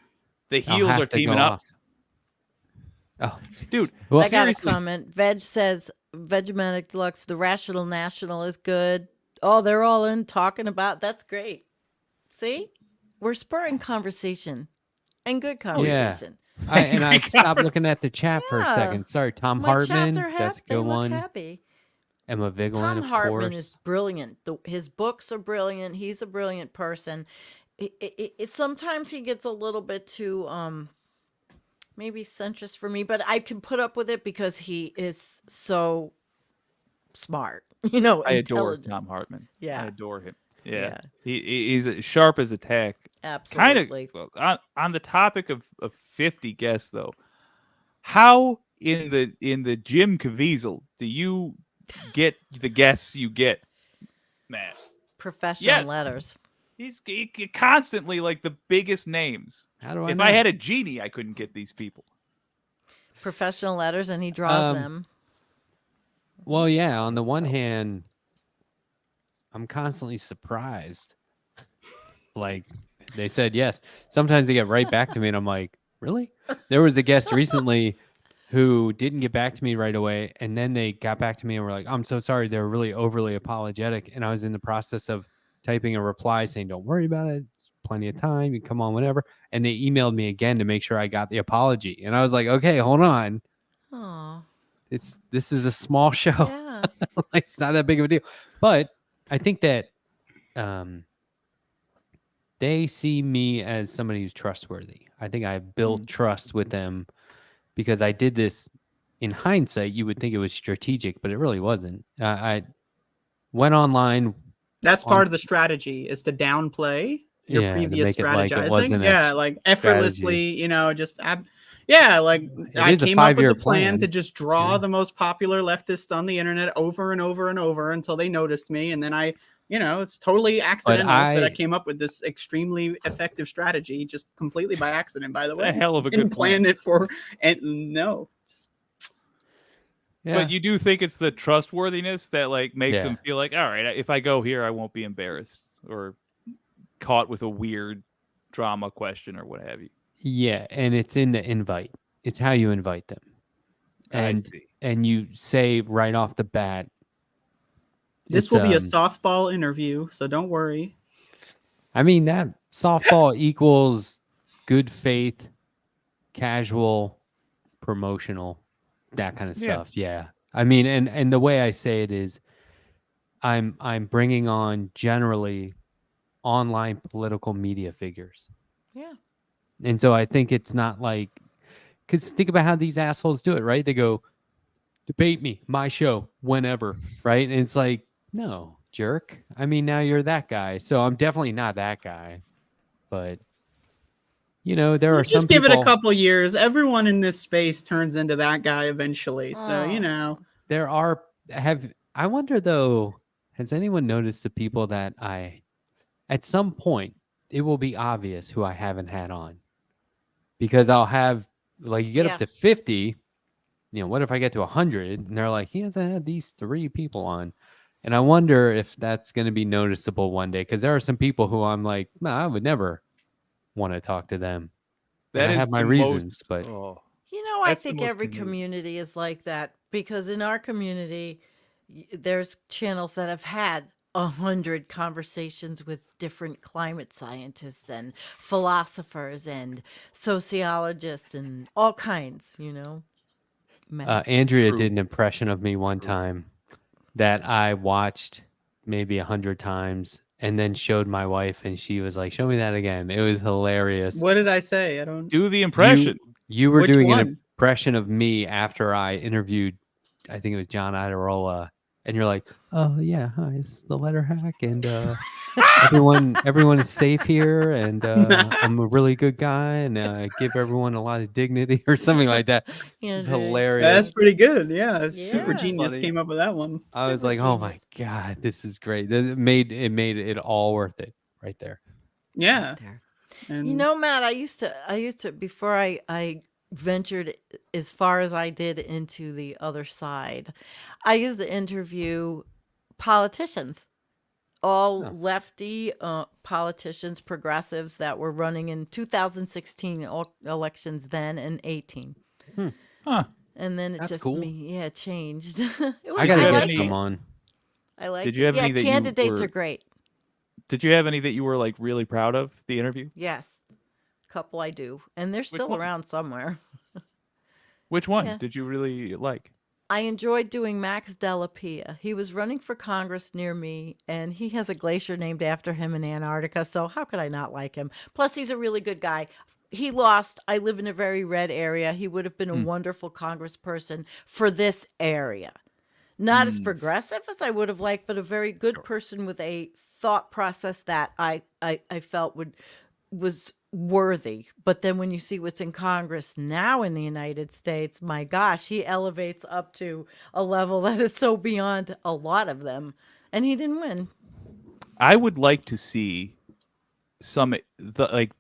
The I'll heels have are to teaming go up. off. Oh, Dude, well, I got a seriously. comment. Veg says Vegemanic Deluxe, the Rational National is good. Oh, they're all in talking about that's great. See? We're spurring conversation and good conversation. I stopped looking at the chat for a Yeah. second. Sorry, Tom My Hartman. chats are happy. That's a They good look one. happy. Emma Vigeland, Tom of Hartman course. is brilliant. His books are brilliant. He's a brilliant person. Sometimes he gets a little bit too maybe centrist for me, but I can put up with it because he is so smart. I adore intelligent. Tom Hartman. Yeah. I adore him. Yeah. Yeah. He's as sharp as a tack. Kind Absolutely. of on the topic of 50 guests though. How in the Jim Caviezel do you get the guests you get, Matt. Professional Yes. letters. He's constantly like the biggest names. How do I If know? I had a genie, I couldn't get these people. Professional letters, and he draws Um, them. Well, yeah, on the one hand, I'm constantly surprised. Like, they said yes. Sometimes they get right back to me, and I'm like, really? There was a guest recently who didn't get back to me right away, and then they got back to me and were like, I'm so sorry. They were really overly apologetic. And I was in the process of typing a reply saying, don't worry about it. Plenty of time. You can come on whenever. And they emailed me again to make sure I got the apology. And I was like, okay, hold on. Oh, This is a small show. yeah. Like, it's not that big of a deal. But I think that they see me as somebody who's trustworthy. I think I've built trust with them because I did this. In hindsight, you would think it was strategic, but it really wasn't. I went online. That's part of the strategy, is to downplay your To previous make it like it strategizing. wasn't Yeah, a like effortlessly, strategy. just like It I is a came up with 5-year a plan to plan. just draw Yeah. the most popular leftists on the internet over and over and over until they noticed me, and then it's totally accidental that I came up with this extremely effective strategy just completely by accident. By the It's way, a hell of a didn't good plan plan. it for, and no. Yeah. But you do think it's the trustworthiness that like makes Yeah. them feel like, all right, if I go here, I won't be embarrassed or caught with a weird drama question or what have you. Yeah, and it's in the invite. It's how you invite them. I see. And you say right off the bat, This will be a softball interview, so don't worry. I mean, that softball equals good faith, casual, promotional, that kind of Yeah. stuff. Yeah. I mean, and the way I say it is I'm bringing on generally online political media figures. Yeah. And so I think it's not like, because think about how these assholes do it, right? They go, debate me, my show, whenever, right? And it's like, no, jerk. I mean, now you're that guy. So I'm definitely not that guy. But, there are some Just give it people. a couple years. Everyone in this space turns into that guy eventually. So, There are, I wonder though, has anyone noticed the people that at some point, it will be obvious who I haven't had on? Because I'll have, like, you get Yeah. up to 50, what if I get to 100 and they're like, he hasn't had these 3 people on. And I wonder if that's going to be noticeable one day, because there are some people who I'm like, no, I would never want to talk to them. And That I is have my the reasons, most, but I That's the think most every convenient. community is like that, because in our community, there's channels that have had 100 conversations with different climate scientists and philosophers and sociologists and all kinds, Matt. Andrea True. did an impression of me one time that I watched maybe 100 times and then showed my wife, and she was like, show me that again. It was hilarious. what did I say? I don't. Do the impression. You were Which doing one? an impression of me after I interviewed, I think it was John Idarola, and you're like, oh yeah, hi, it's the letter hack, and everyone is safe here, and I'm a really good guy, and I give everyone a lot of dignity, or something like that. Yeah, It's Jake. hilarious. That's pretty good. Yeah, super Yeah. genius Funny. came up with that one. I was Super like, oh my genius. god, this is great. It made it all worth it right there. Yeah, There. and Matt, I used to before I ventured as far as I did into the other side, I used to interview politicians, all Oh. lefty politicians, progressives that were running in 2016 elections then and 18. Huh. And then it That's just cool. changed. It was, I gotta you have get any- some on. I like. Did you have any that you candidates were- are great. Did you have any that you were like really proud of the interview? Yes, couple I do, and they're still one? around somewhere. Which one Yeah. did you really like? I enjoyed doing Max Delapia. He was running for Congress near me, and he has a glacier named after him in Antarctica, so how could I not like him? Plus, he's a really good guy. He lost. I live in a very red area. He would have been a wonderful congressperson for this area. Not as progressive as I would have liked, but a very good person with a thought process that I felt would was worthy. But then when you see what's in Congress now in the United States, my gosh, he elevates up to a level that is so beyond a lot of them. And he didn't win. I would like to see the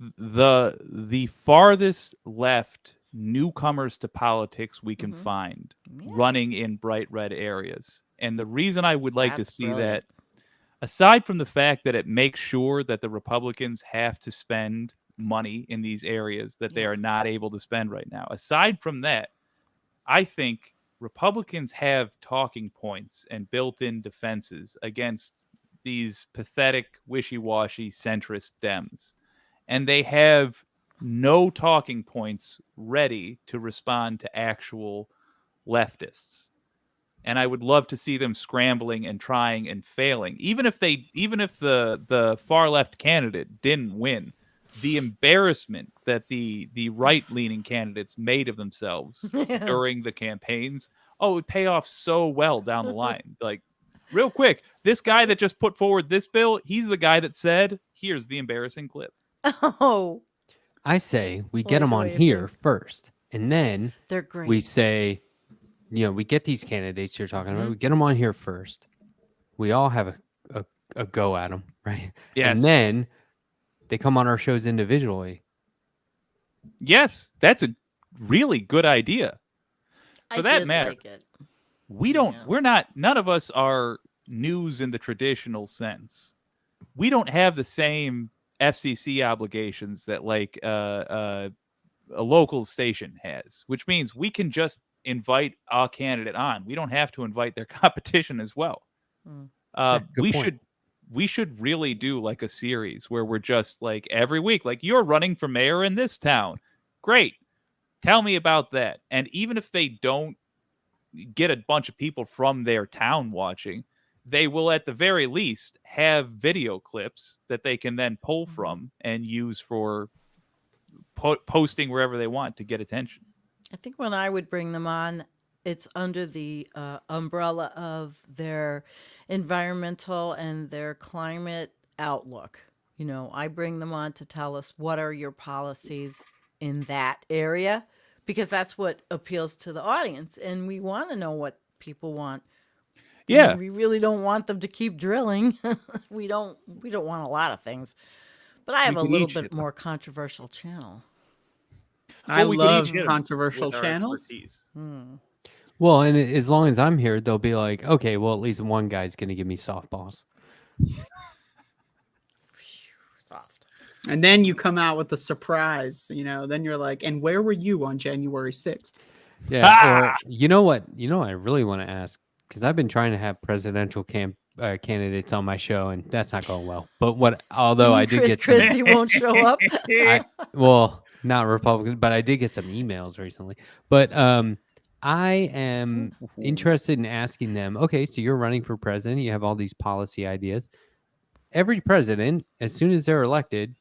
farthest left newcomers to politics we can find Yeah. running in bright red areas. And the reason I would like That's to see brilliant. that, aside from the fact that it makes sure that the Republicans have to spend money in these areas that they Yeah. are not able to spend right now, aside from that, I think Republicans have talking points and built-in defenses against these pathetic, wishy-washy centrist Dems. And they have no talking points ready to respond to actual leftists. And I would love to see them scrambling and trying and failing. Even if the far left candidate didn't win, the embarrassment that the right-leaning candidates made of themselves during the campaigns, it would pay off so well down the line. Like, real quick, this guy that just put forward this bill, he's the guy that said, here's the embarrassing clip. Oh, I say we I get like them the on way you here think. first, and then they're great. we say, we get these candidates you're talking Mm-hmm. about. We get them on here first. We all have a go at them, right? Yes. And then they come on our shows individually. Yes, that's a really good idea. For I that did matter, like it. none of us are news in the traditional sense. We don't have the same FCC obligations that like a local station has, which means we can just invite a candidate on. We don't have to invite their competition as well. Yeah, good point. We should really do like a series where we're just like every week, like, you're running for mayor in this town. Great. Tell me about that. And even if they don't get a bunch of people from their town watching, they will at the very least have video clips that they can then pull from and use for posting wherever they want to get attention. I think when I would bring them on, it's under the umbrella of their environmental and their climate outlook. I bring them on to tell us what are your policies in that area, because that's what appeals to the audience, and we want to know what people want. Yeah. We really don't want them to keep drilling. we don't want a lot of things, but I have a could little eat bit shit, more controversial channel. I we could each love hit 'em controversial with our channels. expertise. Well, and as long as I'm here, they'll be like, okay, well, at least one guy's going to give me softballs. Soft. And then you come out with a surprise, then you're like, and where were you on January 6th? Yeah. Or you know what I really want to ask, because I've been trying to have presidential candidates on my show, and that's not going well. But although I did Chris get Christie won't show up. well, not Republican, but I did get some emails recently. But I am interested in asking them, okay, so you're running for president, you have all these policy ideas. Every president, as soon as they're elected,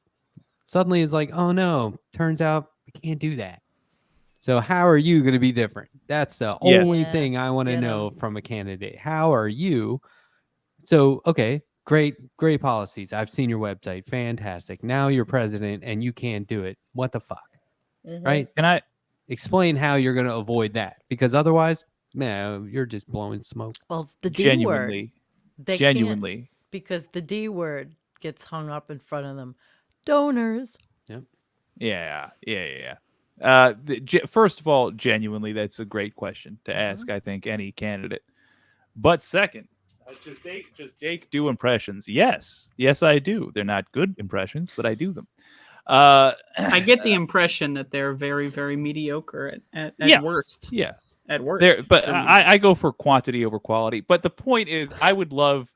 suddenly is like, oh no, turns out we can't do that. So how are you going to be different? That's the only Yeah, thing I want to get 'em. know from a candidate. How are you? So, okay, great policies. I've seen your website. Fantastic. Now you're president and you can't do it. What the fuck? Right? Can I Explain how you're going to avoid that, because otherwise, man, you're just blowing smoke. Well, it's the D word. genuinely They can't, genuinely because the D word gets hung up in front of them. Donors. Yeah. First of all, genuinely, that's a great question to ask, I think, any candidate. But second, just Jake do impressions. Yes, I do. They're not good impressions, but I do them. I get the impression that they're very, very mediocre at Yeah. worst. Yeah. At worst. But I go for quantity over quality. But the point is, I would love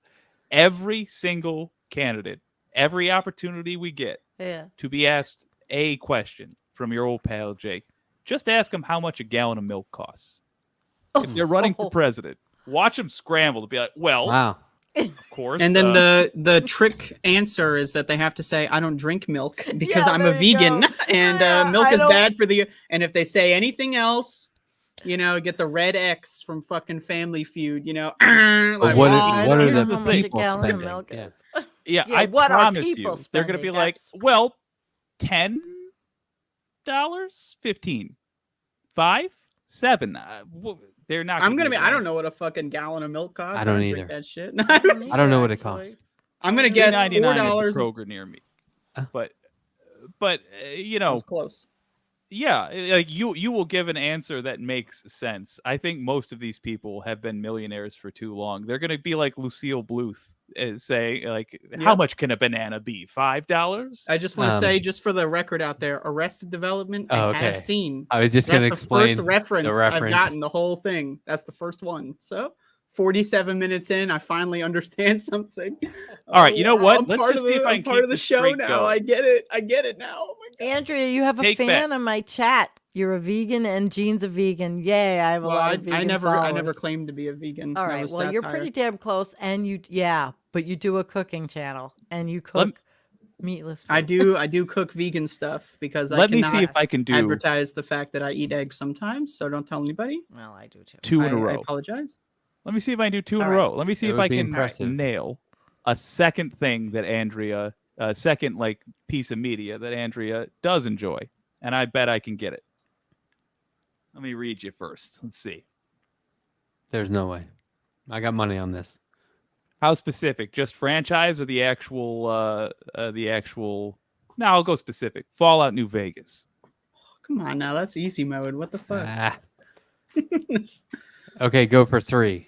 every single candidate, every opportunity we get, to be asked a question from your old pal Jake. Just ask them how much a gallon of milk costs. If they're running for president, watch them scramble to be like, well, Wow. of course. And then the trick answer is that they have to say, I don't drink milk because Yeah, I'm a there you vegan go. and Yeah, milk I is don't- bad for the. And if they say anything else, get the red X from fucking Family Feud. But Like, what I are don't the know how much a people gallon of spending? milk Yeah. is. yeah, Yeah, I what are promise people you, they're going to be spending? like, That's- well, $10, 15, 5, 7. They're not. I'm gonna be. that I don't much. know what a fucking gallon of milk costs. I don't drink either. that shit. I don't know what it Actually. costs. I'm gonna guess $4. $3.99 at the Kroger near me. Uh. But you That know, was close. yeah, like you will give an answer that makes sense. I think most of these people have been millionaires for too long. They're going to be like Lucille Bluth, say like, how Yep. much can a banana be? $5? I just want to say, Um, just for the record out there, Arrested Development, Oh, I have okay. seen. I was just That's going to the explain first reference the I've reference. gotten, the whole thing. That's the first one. So, 47 minutes in, I finally understand something. All right, you know what? I'm Let's part just of see if I I'm can part keep of the this show streak now. going. I get it. I get it now. Oh my god. Andrea, you have a Take fan bets. on my chat. You're a vegan and Jean's a vegan. Yay, I have a Well, lot of vegan I never followers. claimed to be a vegan. All That right, was well, you're satire. pretty damn close, and but you do a cooking channel, and you cook meatless food. I do cook vegan stuff because I Let me cannot see if I can do advertise the fact that I eat eggs sometimes. So don't tell anybody. Well, I do too. 2 in a I row. apologize. Let me see if I can do 2 in All a right. row. Let me see It if would I be can impressive. nail a second thing that Andrea, second like piece of media that Andrea does enjoy, and I bet I can get it. Let me read you first. Let's see. There's no way. I got money on this. How specific? Just franchise or the actual? No, I'll go specific. Fallout New Vegas. Come on now, that's easy mode. What the fuck? Ah. Okay, go for 3.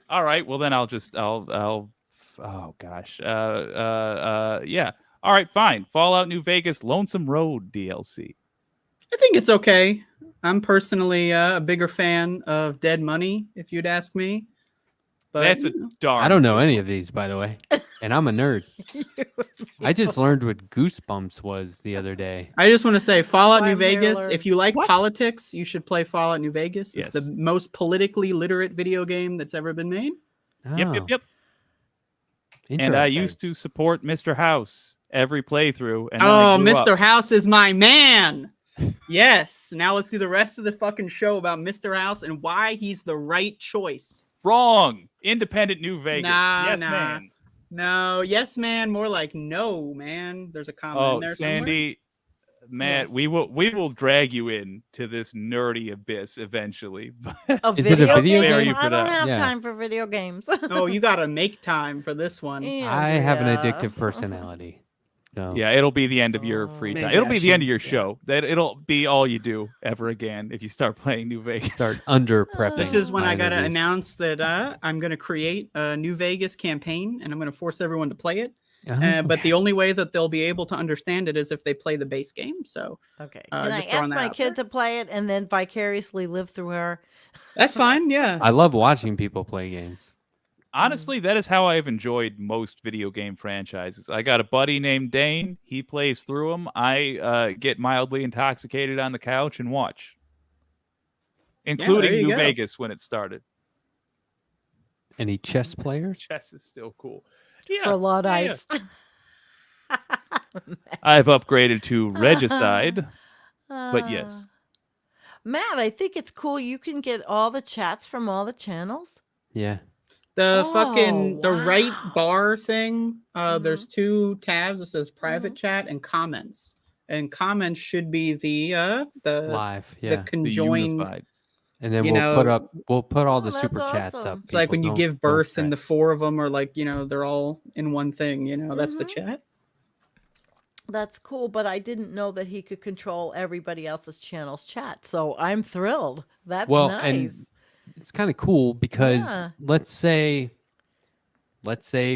All right. Well, then I'll. Oh gosh. Yeah. All right. Fine. Fallout New Vegas Lonesome Road DLC. I think it's okay. I'm personally a bigger fan of Dead Money, if you'd ask me. But That's a you know. darn. I don't know good any one. of these, by the way. And I'm a nerd. I just learned what Goosebumps was the other day. I just want to say Fallout why New I'm here to Vegas. learn. If you like What? politics, you should play Fallout New Vegas. It's the Yes. most politically literate video game that's ever been made. Yep. And I Interesting. used to support Mr. House every playthrough. And then Oh, I grew Mr. up. House is my man. Yes. Now let's do the rest of the fucking show about Mr. House and why he's the right choice. Wrong. Independent New Vegas. Nah, Yes, nah. man. No, yes, man. More like no, man. There's a comment in Oh, there somewhere. Sandy, Matt, Yes. we will drag you in to this nerdy abyss eventually. Is it a video game? games? I don't For that. have Yeah. time for video games. Oh, you gotta make time for this one. I have an Andrea. addictive personality. So Yeah, it'll be the end of your free Maybe time. It'll I be the end of should- your yeah. show. That it'll be all you do ever again if you start playing New Vegas. start under prepping. This is when my I gotta interviews. announce that I'm gonna create a New Vegas campaign and I'm gonna force everyone to play it. Uh-huh. But the only way that they'll be able to understand it is if they play the base game. So Okay. Uh, Can I just throwing ask that my out kid to play it and then vicariously live through her? that's fine. Yeah. I love watching people play games. Honestly, that is how I've enjoyed most video game franchises. I got a buddy named Dane. He plays through them. I get mildly intoxicated on the couch and watch, including you New go. Vegas when it started. Any chess players? Chess is still cool. For Yeah, Luddites. I've upgraded to Regicide. But yes. Matt, I think it's cool. You can get all the chats from all the channels. Yeah. The Oh, fucking the right wow. bar thing. There's Mm-hmm. 2 tabs. It says private chat and comments. And comments should be the Live. Yeah. the The conjoined. unified. And then you we'll put all Oh, the that's super chats awesome. up. It's like people. when you Don't- give don't birth and fret. the 4 of them are like, they're all in one thing, that's the Mhm. chat. That's cool, but I didn't know that he could control everybody else's channel's chat. So I'm thrilled. That's Well, nice. and it's kind of cool because Yeah. let's say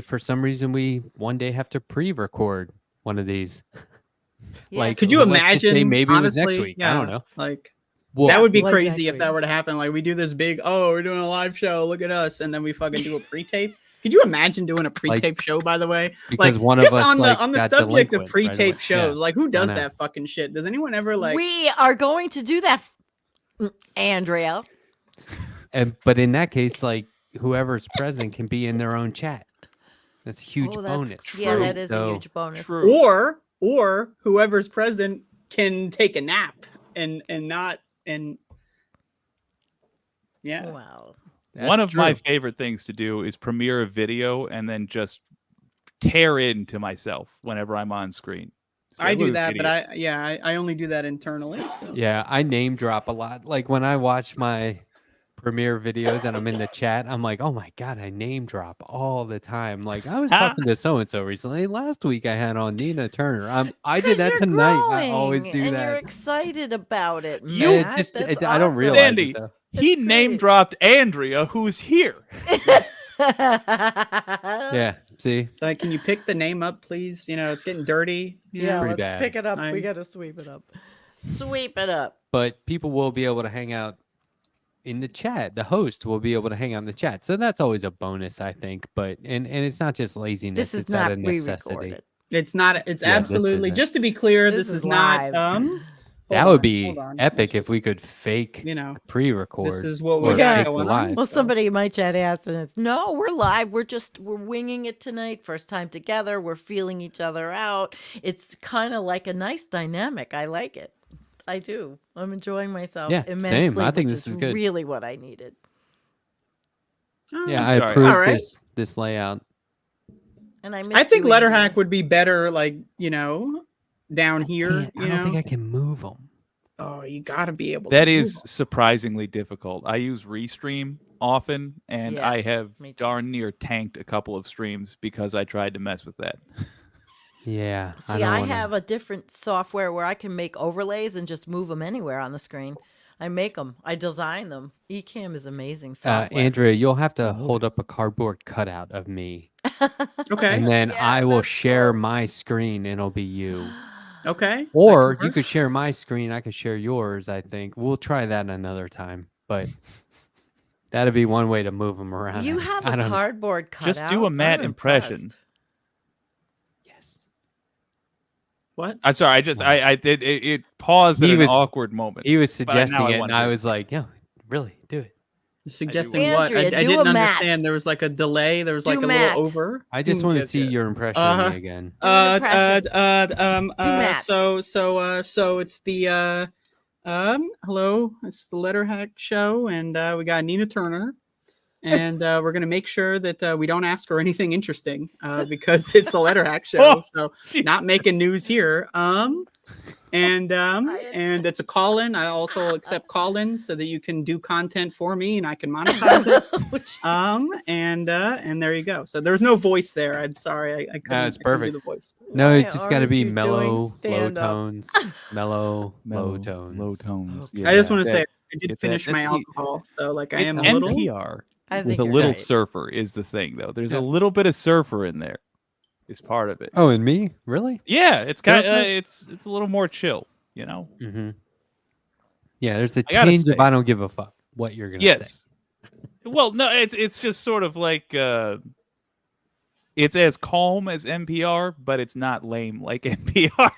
for some reason we one day have to pre-record one of these. Yeah. Like, Could you let's just say imagine? maybe it was next honestly, week. I don't yeah, know. Like Well, that would be like crazy next if that week. were to happen. Like we do this big, we're doing a live show. Look at us, and then we fucking do a pre-tape. Could you imagine doing a pre-tape show? By the way, because like one of just us on the like, on the got subject of delinquent right away. pre-tape shows, Yeah. like who does know. that fucking shit? Does anyone ever like? We are going to do that, Andrea. But in that case, like whoever's present can be in their own chat. That's a huge Oh, that's- bonus. Yeah, True. that is a So- huge bonus. True. or whoever's present can take a nap and not and yeah. Wow. One That's of my true. favorite things to do is premiere a video and then just tear into myself whenever I'm on screen. I do Look at that, this but idiot. I only do that internally. So. Yeah, I name drop a lot. Like when I watch my Premiere videos and I'm in the chat, I'm like, oh my god, I name drop all the time. Like I was talking to so and so recently. Last week I had on Nina Turner. I did 'Cause that you're tonight. I always growing, do and that. you're excited about it, You- Matt. That's I don't awesome. realize Sandy, it though. he That's name great. dropped Andrea, who's here. Yeah, see, Like, can you pick the name up, please? It's getting dirty. Yeah, Pretty let's bad. pick it up. We I'm- got to sweep it up. Sweep it up. but people will be able to hang out in the chat. The host will be able to hang out in the chat, so that's always a bonus, I think. But and it's not just laziness; This is it's out not of necessity. re-recorded. It's not. It's Yeah, this absolutely. isn't. Just to be clear, This this is is not. live. That hold would on, be hold on. epic Let's if we just, could fake pre-record. This is what we or got fake going the on. live. Well, So- somebody in my chat asked, and it's no, we're live. We're winging it tonight. First time together. We're feeling each other out. It's kind of like a nice dynamic. I like it. I do. I'm enjoying myself Yeah, immensely. same. I think which this is good. really what I needed. Yeah, Oh, I sorry. approve All right. this layout. And I I think you, letter Andrew. hack would be better, like down here. I don't think I can move them. Oh, you gotta be able. That to is move 'em. surprisingly difficult. I use Restream often, and Yeah, I have me too. darn near tanked a couple of streams because I tried to mess with that. Yeah. See, I have a different software where I can make overlays and just move them anywhere on the screen. I make them. I design them. Ecamm is amazing software. Andrea, you'll have to hold up a cardboard cutout of me, Okay. and then Yeah, I will that's share cool. my screen, and it'll be you. Okay. Or That you work. could share my screen. I could share yours. I think we'll try that another time. But that'd be one way to move them around. You have I a don't know. cardboard cutout. Just do a Matt I'm impression. impressed. Yes. What? I'm sorry. It paused at He an was- awkward moment. He was But now suggesting I it, and wanna I do it. was like, "Yo, really, do it." Suggesting will. what? I Andrea, do didn't a Matt. understand. There was like a delay. There was Do like a Matt. little over. I just want to Yes, see yes. your impression Uh-huh. of me again. Do an impression. Matt. So it's the hello, it's the Letter Hack show, and we got Nina Turner, and we're gonna make sure that we don't ask her anything interesting because it's the Letter Hack show, Oh, so Jesus. not making news here. And it's a call-in. I also accept call-ins so that you can do content for me and I can monetize it. And there you go. So there's no voice there. I'm sorry, I couldn't, It's I couldn't do perfect. the voice. No, Why it's just got to aren't be you doing mellow, low stand-up? tones. Mellow, low tones. Low tones. Okay. I just want to That- say I did get that. finish my See, alcohol, so like I It's am a little. NPR I with think a you're little right. surfer is the thing, though. There's Yeah. a little bit of surfer in there. Is part of it. Oh, and me? Really? Yeah, it's kind of Surfer? it's a little more chill, you know. Mm-hmm. Yeah, there's a I gotta tinge of say- I don't give a fuck what you're gonna say. Yes. Well, no, it's just sort of like it's as calm as NPR, but it's not lame like NPR.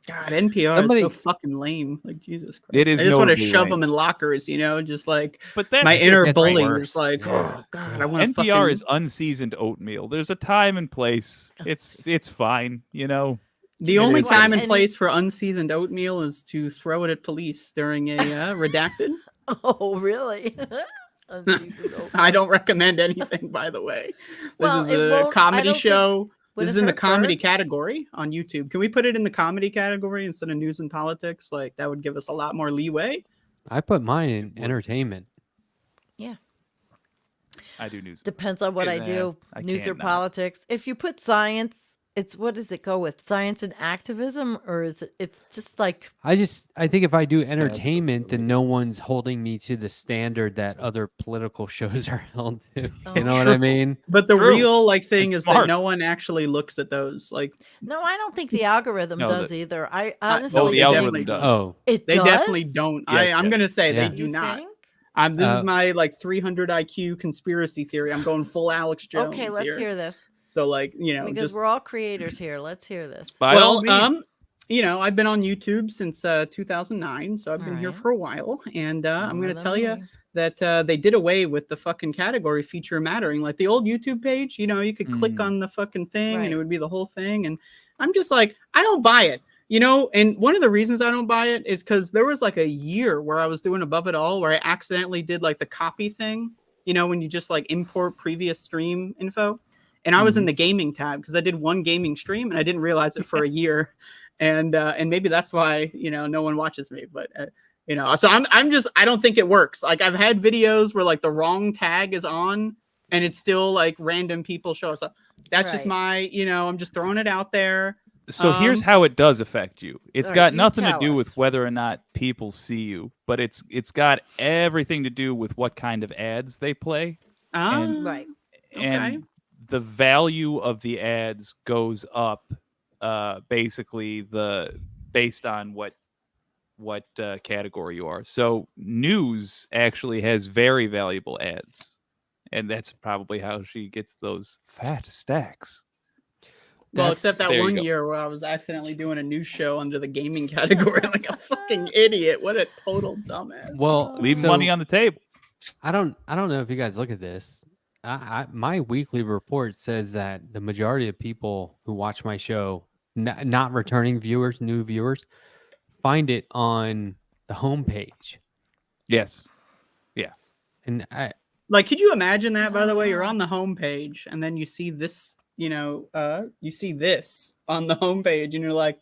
God, NPR Somebody- is so fucking lame. Like Jesus Christ. It is I just want to notably shove lame. them in lockers, just like But that's my just inner that's bully worse. is like, Yeah. oh God, I want to NPR fucking. is unseasoned oatmeal. There's a time and place. It's fine, you know. The only is time what and it is. place for unseasoned oatmeal is to throw it at police during a redacted. Oh, really? Unseasoned oatmeal. I don't recommend anything, by the way. This Well, is it a won't- I comedy don't think- show. Would This it is in the hurt comedy birds? category on YouTube. Can we put it in the comedy category instead of news and politics? Like that would give us a lot more leeway. I put mine in entertainment. I do news. Depends on what I Nah, do. I News or can't not. politics. If you put science, it's what does it go with? Science and activism, or is it? It's just like I think if I do entertainment, then no one's holding me to the standard that other political shows are held to. Oh, You know what I true. mean? But the True. real thing It's is that smart. no one actually looks at those. Like no. I don't think the algorithm No, does the- either. I oh, honestly, Oh, the they algorithm definitely does. Oh, it they does? definitely don't. Yes, I'm yes. gonna say Yeah. they do You not. think? This Uh, is my like 300 IQ conspiracy theory. I'm going full Alex Jones. Okay, let's here. hear this So like because just we're all creators here. Let's hear this. By all well, means. I've been on YouTube since 2009, so I've been here Alright. for a while, and I'm More gonna than tell you me. that they did away with the fucking category feature mattering. Like the old YouTube page, you could click Mm. on the fucking thing and Right. it would be the whole thing. And I'm just like, I don't buy it. And one of the reasons I don't buy it is because there was like a year where I was doing Above It All where I accidentally did like the copy thing, when you just like import previous stream info. and I was in the gaming tab because I did one gaming stream and I didn't realize it for a year, and maybe that's why no one watches me. But so I'm just I don't think it works. Like I've had videos where like the wrong tag is on and it's still like random people show us up. That's just my I'm just throwing it out there. So here's how it does affect you. It's got you nothing to tell do us. with whether or not people see you, but it's got everything to do with what kind of ads they play. And, Right. and the value of the ads goes up basically based on what category you are. So news actually has very valuable ads. And that's probably how she gets those fat stacks. Well, except that there you one go. year where I was accidentally doing a news show under the gaming category like a fucking idiot. What a total dumbass. Well, Leave so money on the table. I don't know if you guys look at this. My weekly report says that the majority of people who watch my show, not returning viewers, new viewers, find it on the homepage. Yes. Yeah. And Like, could you imagine that, by the way? You're on the homepage and then you see this, you see this on the homepage and you're like,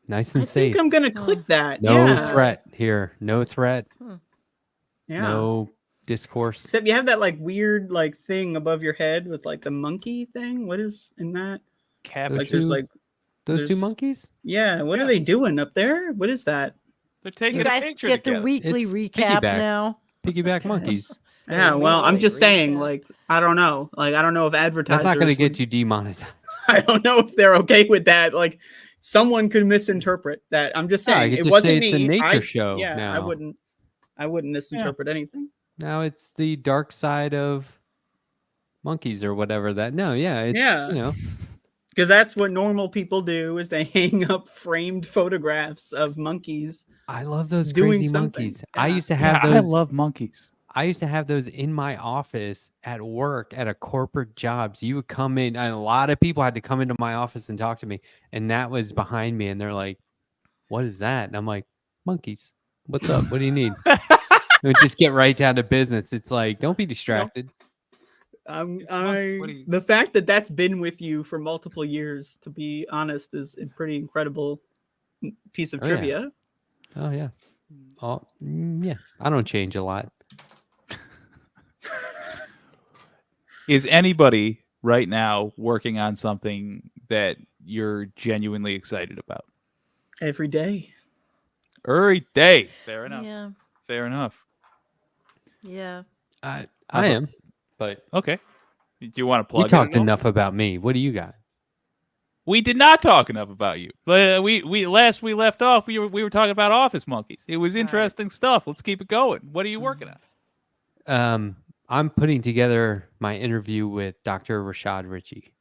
nice and I safe. think I'm going to click that. No Yeah. threat here. No threat. Yeah. No discourse. Except you have that like weird like thing above your head with like the monkey thing. What is in that? Cabbage. Like there's like Those two there's- monkeys? yeah. What Yeah. are they doing up there? What is that? They're taking You a guys picture get the together. weekly It's recap piggyback. now. Piggyback monkeys. Yeah. Well, I'm Wait, just saying, recap. like, I don't know. Like, I don't know if advertisers. That's not going to would- get you demonetized. I don't know if they're okay with that. Like, someone could misinterpret that. I'm just Yeah, I saying could it just wasn't say me. it's a nature I, show Yeah, now. I wouldn't misinterpret anything. Now it's the dark side of monkeys or whatever that. No, yeah, it's, Yeah. Because that's what normal people do is they hang up framed photographs of monkeys. I love those Doing crazy something. monkeys. I Yeah. used to have I those. love monkeys. I used to have those in my office at work at a corporate job. So you would come in, and a lot of people had to come into my office and talk to me. And that was behind me. And they're like, what is that? And I'm like, monkeys. What's up? What do you need? We just get right down to business. It's like, don't be distracted. The fact that that's been with you for multiple years, to be honest, is a pretty incredible piece of Oh, yeah. trivia. Oh, yeah. Oh, yeah. I don't change a lot. Is anybody right now working on something that you're genuinely excited about? Every day. Every day. Fair enough. Yeah. Fair enough. Yeah. I about- am, but Okay. Do you want to plug we it talked at all? enough about me. What do you got? We did not talk enough about you. We last we left off, we were talking about office monkeys. It was All right. interesting stuff. Let's keep it going. What are you working on? I'm putting together my interview with Dr. Rashad Ritchie,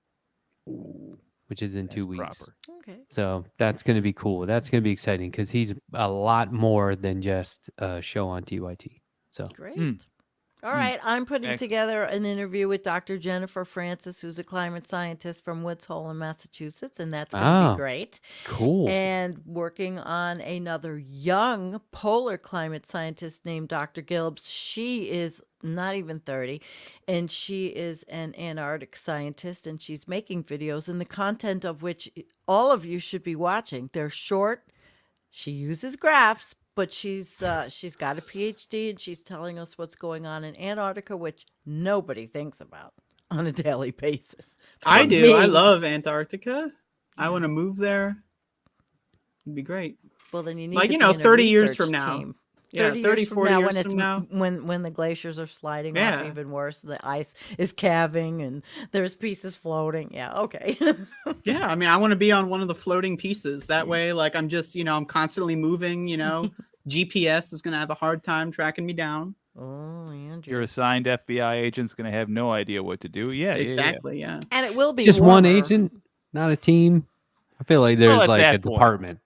which is in 2 That's weeks. proper. Okay. So that's going to be cool. That's going to be exciting because he's a lot more than just a show on TYT. So Great. Mm. All right, I'm putting Excellent. together an interview with Dr. Jennifer Francis, who's a climate scientist from Woods Hole in Massachusetts, and that's going to Ah. be great. cool. And working on another young polar climate scientist named Dr. Gilbs. She is not even 30, and she is an Antarctic scientist, and she's making videos, and the content of which all of you should be watching. They're short. She uses graphs, but she's got a PhD, and she's telling us what's going on in Antarctica, which nobody thinks about on a daily basis. I But do. I me- love Antarctica. I want to move there. It'd be great. Well, then you need Like, to you be know, in a 30 years research from now. team. Yeah, 30, 40 now, years when it's from now. when the glaciers are sliding off Yeah. even worse, the ice is calving and there's pieces floating. Yeah, okay. Yeah, I mean, I want to be on one of the floating pieces. That way, like, I'm just, I'm constantly moving, GPS is going to have a hard time tracking me down. Oh, Andrew. Your assigned FBI agent's going to have no idea what to do. Yeah, Exactly, yeah. And it will be Just one warmer. agent, not a team. I feel like there's at like that a point. department.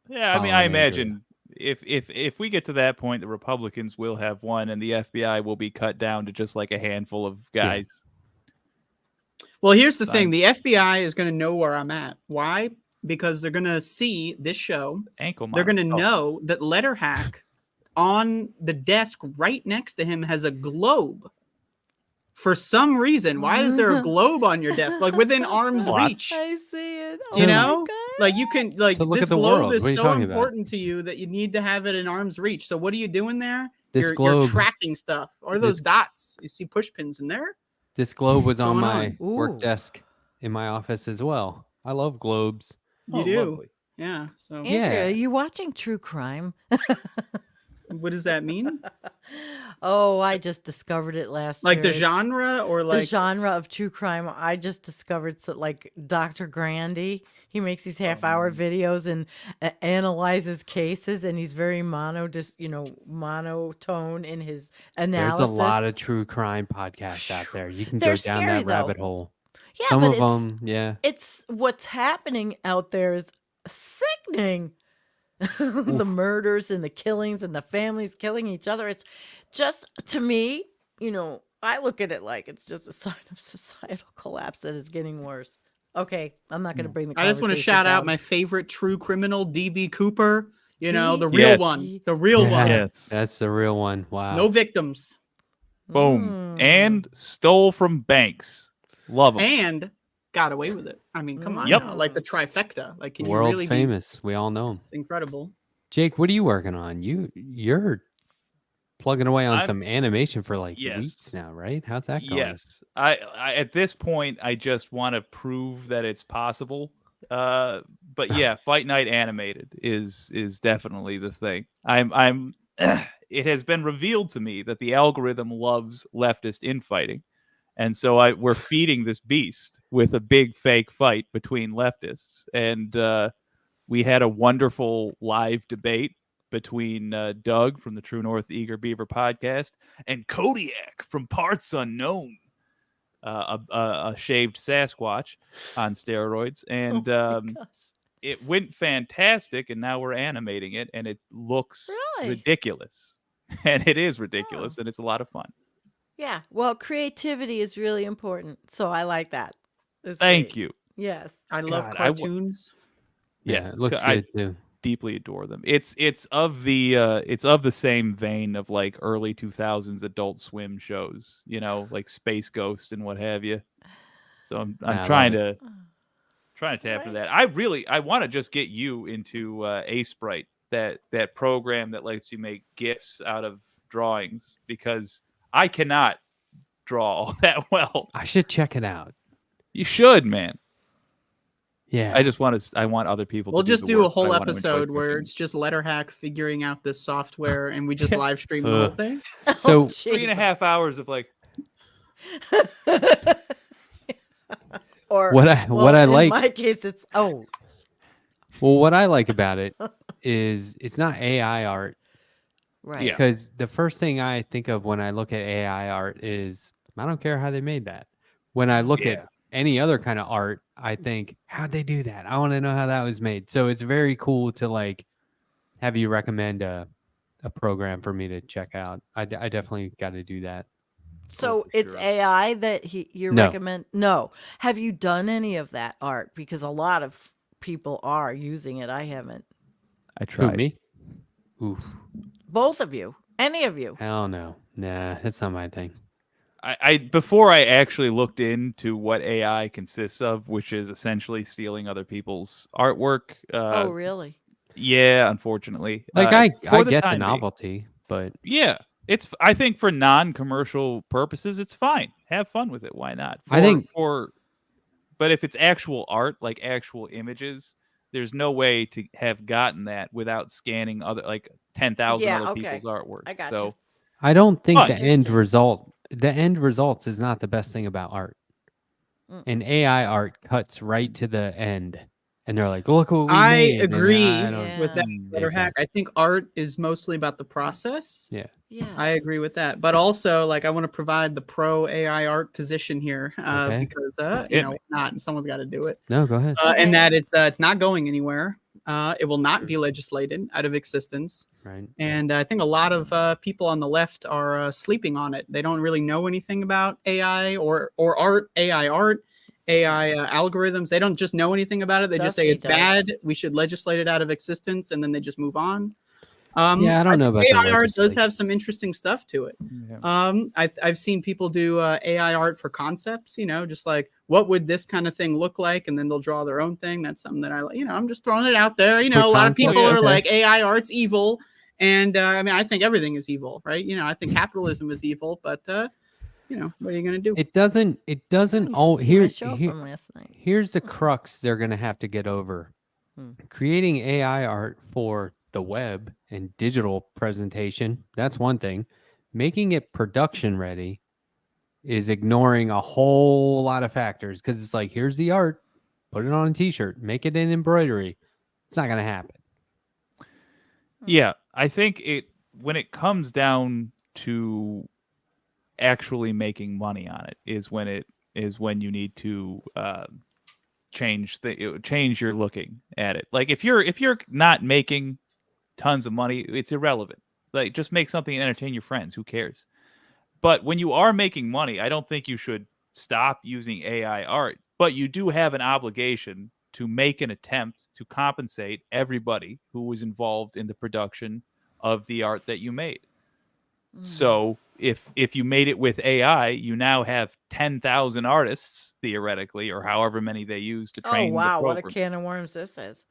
Yeah, I mean, I Following Andrea. imagine if we get to that point, the Republicans will have one, and the FBI will be cut down to just like a handful of guys. Well, here's the Fine. thing. The FBI is going to know where I'm at. Why? Because they're going to see this show. Ankle They're going to monitor. know that Letterhack on the desk right next to him has a globe for some reason, why is there a globe on your desk, like within arm's What? reach? I see it. You Oh my know, God. like you can, like To look this at the globe world. is What are you so talking about? important to you that you need to have it in arm's reach. So what are you doing there? This You're globe- tracking stuff. Or this- those dots? You see push pins in there? This globe was on Going my on? work Ooh. desk in my office as well. I love globes. You Oh, do. lovely. Yeah. So Andrea, Yeah. are you watching true crime? what does that mean? Oh, I just discovered it last Like year. the It's genre or the like genre of true crime. I just discovered like Dr. Grandy. He makes these half-hour videos and analyzes cases, and he's very monotone in his There's analysis. a lot of true crime podcasts out there. You can They're go down scary, that rabbit though. hole. Yeah, Some but of them, yeah. it's what's happening out there is sickening. The murders and the killings and the families killing each other. It's just, to me, I look at it like it's just a sign of societal collapse that is getting worse. Okay, I'm not going to bring the I just want to conversation shout out down. my favorite true criminal, DB Cooper. You know, the DB. real Yes. one. The real Yeah. one. Yes. That's the real one. Wow. No victims. Boom. Mm. And stole from banks. Love them. And got away with it. I mean, come on Yep. now. Like the trifecta. Like, can World you really famous. We all know him. It's incredible. Jake, what are you working on? You're plugging away on I'm- some animation for like Yes. weeks now, right? How's that going? Yes. I at this point I just want to prove that it's possible. But yeah, Fight Night animated is definitely the thing. I'm it has been revealed to me that the algorithm loves leftist infighting. And so we're feeding this beast with a big fake fight between leftists. And we had a wonderful live debate between Doug from the True North Eager Beaver podcast and Kodiak from Parts Unknown, a shaved Sasquatch on steroids. And Oh my gosh. it went fantastic, and now we're animating it, and it looks Really? ridiculous. And it is ridiculous, and it's a lot of fun. Yeah. Well, creativity is really important, so I like that. It's Thank great. you. Yes. I love God, cartoons. Yeah, Yes, it looks I good too. deeply adore them. It's of the same vein of like early 2000s Adult Swim shows, like Space Ghost and what have you. So I'm I trying love to tap into Right. that. I want to just get you into A-Sprite, that program that lets you make GIFs out of drawings, because I cannot draw all that well. I should check it out. You should, man. Yeah. I want other people We'll to just do the do a work, but I whole want to enjoy episode where cartoons. it's just Letterhack figuring out this software and we just Yeah. live stream the whole Ugh. thing. So- Oh, 3.5 hours of like, or What I in like my case, it's well, what I like about it is it's not AI art, right. Yeah. because the first thing I think of when I look at AI art is I don't care how they made that. When I look Yeah. at any other kind of art, I think, how'd they do that? I want to know how that was made. So it's very cool to like have you recommend a program for me to check out. I definitely got to do that. So for it's sure. AI that you No. recommend? No. Have you done any of that art? Because a lot of people are using it. I haven't. I Who, tried. me? Oof. Both of you. Any of you. Hell no. Nah, that's not my thing. I before I actually looked into what AI consists of, which is essentially stealing other people's artwork. Oh, really? Yeah, unfortunately. Like for I the get the time being. novelty, but Yeah, I think for non-commercial purposes, it's fine. Have fun with it. Why not? I think- but if it's actual art, like actual images, there's no way to have gotten that without scanning other 10,000 Yeah, other okay. people's artwork. I got you. So I don't think Oh, the end interesting. result, the end results is not the best thing about art. Mm. And AI art cuts right to the end, and they're like, "Look what we I made." and agree I don't with that dig Letterhack. I think art is mostly about the process. Yeah. Yes. I agree with that. But also, like, I want to provide the pro AI art position here Okay. because, Hit why me. not? And someone's got to do it. No, go ahead. Okay. And that it's not going anywhere. It will not be legislated out of existence. Right. And I think a lot of people on the left are sleeping on it. They don't really know anything about AI or art, AI algorithms. They don't just know anything about it. They just say Dusty it's does. bad. We should legislate it out of existence, and then they just move on. Yeah, I don't know about the AI art does legislation. have some interesting stuff to it. Yeah. I've seen people do AI art for concepts, just like what would this kind of thing look like, and then they'll draw their own thing. That's something that I'm just throwing it out there. Quick A lot of concept, people are okay. like AI art's evil, and I mean I think everything is evil, right? I think capitalism is evil, but what are you gonna do? It doesn't. It doesn't. You all should see my here. show Here. from last night. Here's the crux they're going to have to get over. Creating AI art for the web and digital presentation, that's one thing. Making it production ready is ignoring a whole lot of factors, because it's like, here's the art, put it on a t-shirt, make it in embroidery. It's not going to happen. Yeah, I think when it comes down to actually making money on it is when you need to change your looking at it. Like if you're not making tons of money, it's irrelevant. Like just make something and entertain your friends. Who cares? But when you are making money, I don't think you should stop using AI art. But you do have an obligation to make an attempt to compensate everybody who was involved in the production of the art that you made. So if you made it with AI, you now have 10,000 artists theoretically, or however many they use to train. Oh wow, the what a program. can of worms this is.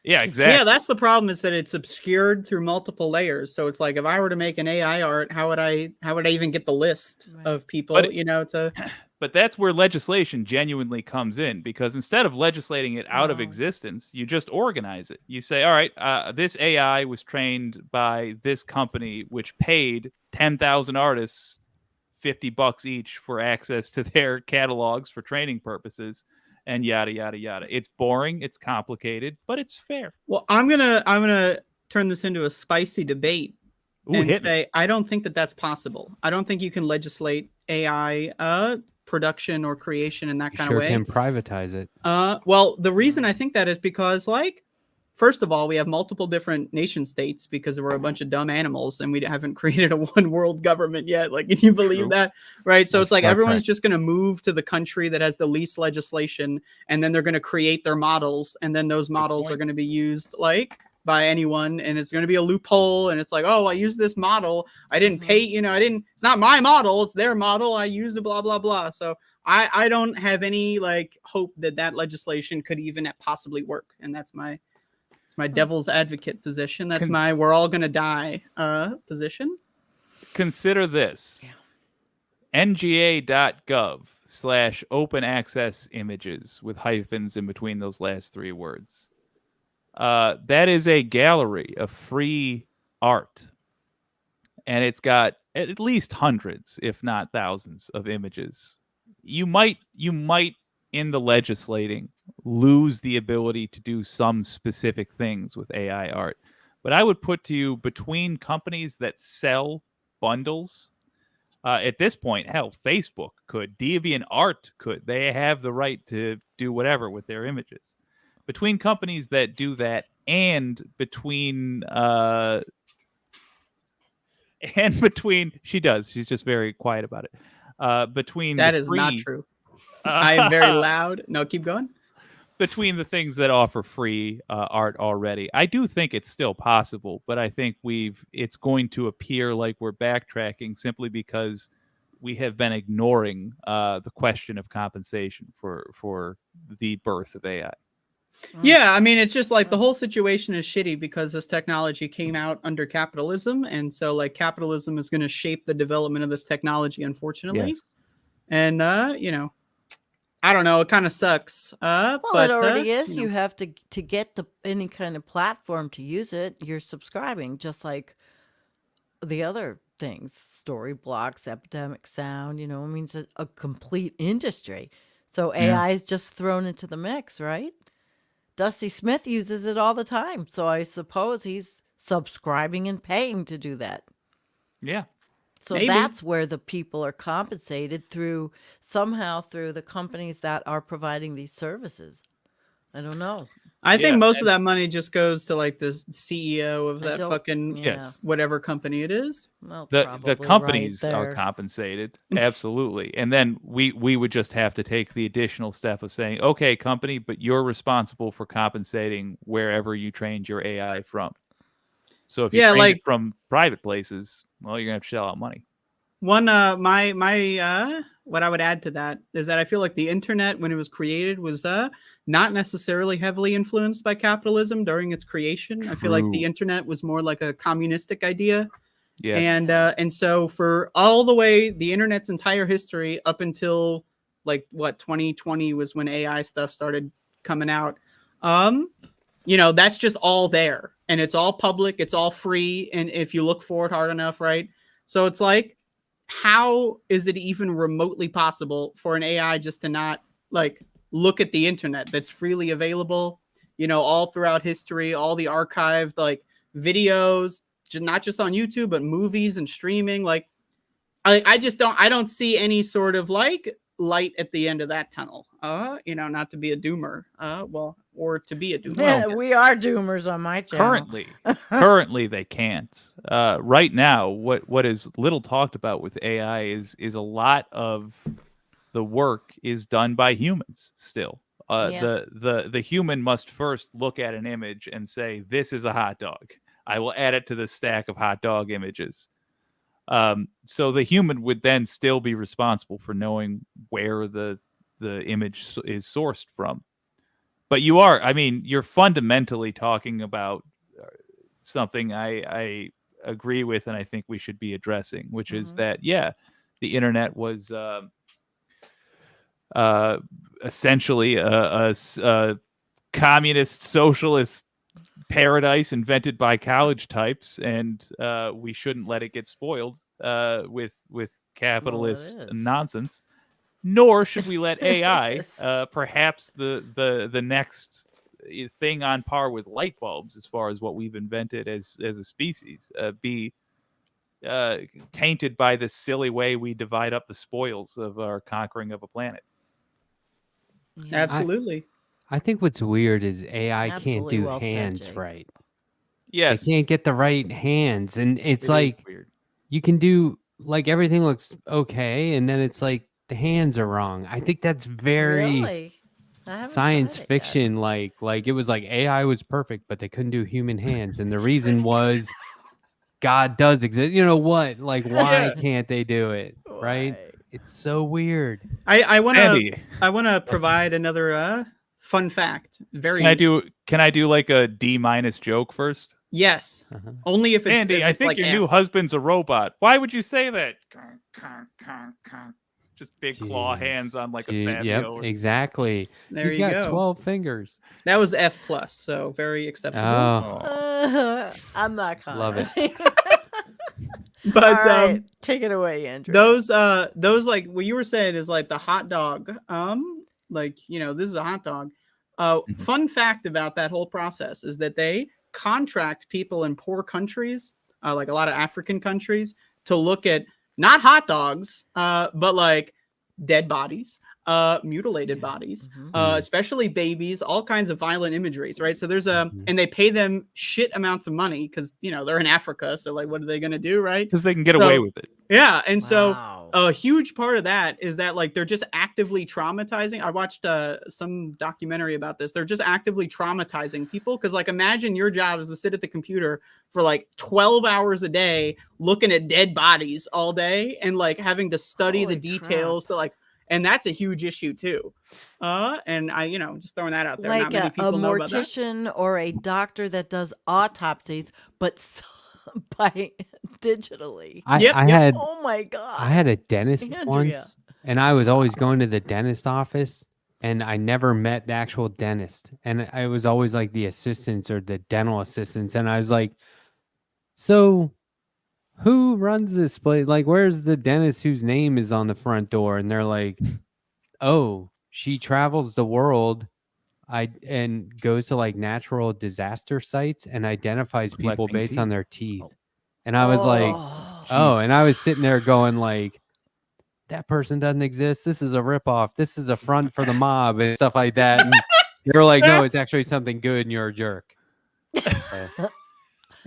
Yeah, exactly. Yeah, that's the problem, is that it's obscured through multiple layers. So it's like if I were to make an AI art, how would I even get the list of people, to But that's where legislation genuinely comes in, because instead of legislating it out of Wow. existence, you just organize it. You say, all right, this AI was trained by this company, which paid 10,000 artists $50 each for access to their catalogs for training purposes, and yada, yada, yada. It's boring, it's complicated, but it's fair. Well, I'm gonna turn this into a spicy debate and hit me. say I don't think that that's possible. I don't think you can legislate AI production or creation in that You kind sure of way. can privatize it. Well, the reason I think that is because, like, first of all, we have multiple different nation states because we're a bunch of dumb animals and we haven't created a one world government yet. Like, can you believe True. that? Right. So Like it's like Star everyone's Trek. just going to move to the country that has the least legislation, and then they're going to create their models, and then those models are point. going to be used like by anyone, and it's going to be a loophole, and it's like, oh, I used this model, I didn't pay, it's not my model, it's their model, I used it, blah blah blah. So I don't have any like hope that legislation could even possibly work, and that's my devil's advocate position. That's my we're all gonna die position. Consider this. nga.gov/open access images with hyphens in between those last three words. That is a gallery of free art. And it's got at least hundreds, if not thousands, of images. You might in the legislating lose the ability to do some specific things with AI art. But I would put to you, between companies that sell bundles, at this point, hell, Facebook could, DeviantArt could. They have the right to do whatever with their images. Between companies that do that, and between she does. She's just very quiet about it. Between that the is free, not true. I am very loud. No, keep going. Between the things that offer free art already, I do think it's still possible, but I think it's going to appear like we're backtracking simply because we have been ignoring the question of compensation for the birth of AI. Yeah, I mean, it's just like the whole situation is shitty because this technology came out under capitalism, and so like capitalism is going to shape the development of this technology, unfortunately. Yes. And I don't know, it kind of sucks. Well, but it already is. You have to get any kind of platform to use it. You're subscribing, just like the other things, story blocks, epidemic sound. I mean, it's a complete industry. So AI is just thrown into the mix, right? Dusty Smith uses it all the time, so I suppose he's subscribing and paying to do that. Yeah. So Maybe. that's where the people are compensated through the companies that are providing these services. I don't know. I think most of that money just goes to like the CEO of that fucking Yes. whatever company it is. Well, The companies are compensated, absolutely, and then we would just have to take the additional step of saying, okay, company, but you're responsible for compensating wherever you trained your AI from. So if you Yeah, train like it from private places, well, you're gonna have to shell out money. one my what I would add to that is that I feel like the internet when it was created was not necessarily heavily influenced by capitalism during its creation. I feel like the True. internet was more like a communistic idea. Yes. And so for all the way the internet's entire history up until like what 2020 was when AI stuff started coming out. That's just all there and it's all public, it's all free, and if you look for it hard enough, right? So it's like, how is it even remotely possible for an AI just to not like look at the internet that's freely available, all throughout history, all the archived like videos, just not just on YouTube, but movies and streaming. Like, I just don't see any sort of like light at the end of that tunnel. Not to be a doomer. Or to be a doomer. Yeah, we are doomers on my channel. Currently they can't. Right now, what is little talked about with AI is a lot of the work is done by humans still. Yeah. The human must first look at an image and say, this is a hot dog. I will add it to the stack of hot dog images. So the human would then still be responsible for knowing where the image is sourced from. But you're fundamentally talking about something I agree with, and I think we should be addressing, which is that, the internet was essentially a communist socialist paradise invented by college types, and we shouldn't let it get spoiled with capitalist nonsense. Nor should we let AI, perhaps the next thing on par with light bulbs, as far as what we've invented as a species, be tainted by this silly way we divide up the spoils of our conquering of a planet. Yeah. Absolutely. I think what's weird is AI Absolutely can't do well said, hands Jake. right. Yes. They can't get the right hands. And it's like, weird. You can do, like, everything looks okay. And then it's like, the hands are wrong. I think that's very Really? I haven't science tried it yet. fiction. Like it was like AI was perfect, but they couldn't do human hands. And the reason was God does exist. You know what? Like, why can't they do it? Right? Why? It's so weird. I want to Andy, provide another fun fact. can I do like a D- joke first? Yes. Uh-huh. Only if it's Andy, if I it's think like your F. new husband's a robot. Why would you say that? Just big claw hands on like a Fabio. Yep, exactly. There He's you got go. 12 fingers. That was F plus, so very acceptable. Oh, I'm not Love it. commenting. But All right, take it away, Andrew. those like what you were saying is like the hot dog. This is a hot dog. Fun fact about that whole process is that they contract people in poor countries, like a lot of African countries, to look at not hot dogs, but like dead bodies, mutilated bodies, especially babies, all kinds of violent imageries, right? So there's and they pay them shit amounts of money because they're in Africa, so like what are they gonna do, right? Because they can get away with it. Yeah, and so Wow. a huge part of that is that like they're just actively traumatizing. I watched some documentary about this. They're just actively traumatizing people because like imagine your job is to sit at the computer for like 12 hours a day looking at dead bodies all day and like having to study Holy the details to like, and that's a huge issue too. And I just throwing that out there. Like Not many a people know about that. mortician or a doctor that does autopsies, but by digitally. I Yep. had Oh my god! I had a dentist Andrea. once, and I was always going to the dentist office, and I never met the actual dentist. And I was always like the assistants or the dental assistants, and I was like, so who runs this place? Like, where's the dentist whose name is on the front door? And they're like, oh, she travels the world. And goes to like natural disaster sites and identifies people Collecting based on teeth. their teeth. And I was like, Oh, and I was sitting there going like, that person doesn't exist. This is a ripoff. This is a front for the mob and stuff like that. And they were like, no, it's actually something good and you're a jerk.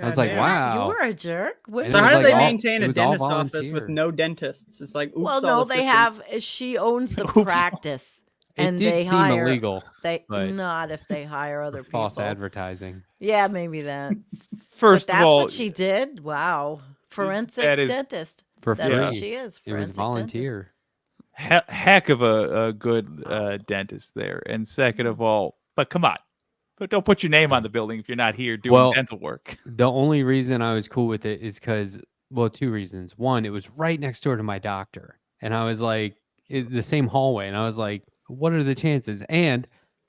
I was like, Goddamn. wow. You're a jerk. What And So it how was do like they all- maintain it a was all dentist office with volunteer. no dentists? It's like oops, well, all no, they assistants. have. She owns the Oops. practice, It and did they seem hire. illegal. They but not if they hire other false people. advertising. Yeah, maybe that. First but of that's all, what she did. Wow. Forensic that is dentist. For That's what free. she is. It was Forensic dentist. volunteer. heck of a good dentist there. And second of all, but come on, but don't put your name on the building if you're not here doing Well, dental work. The only reason I was cool with it is because, well, two reasons. One, it was right next door to my doctor, and I was like, the same hallway, and I was like, what are the chances? And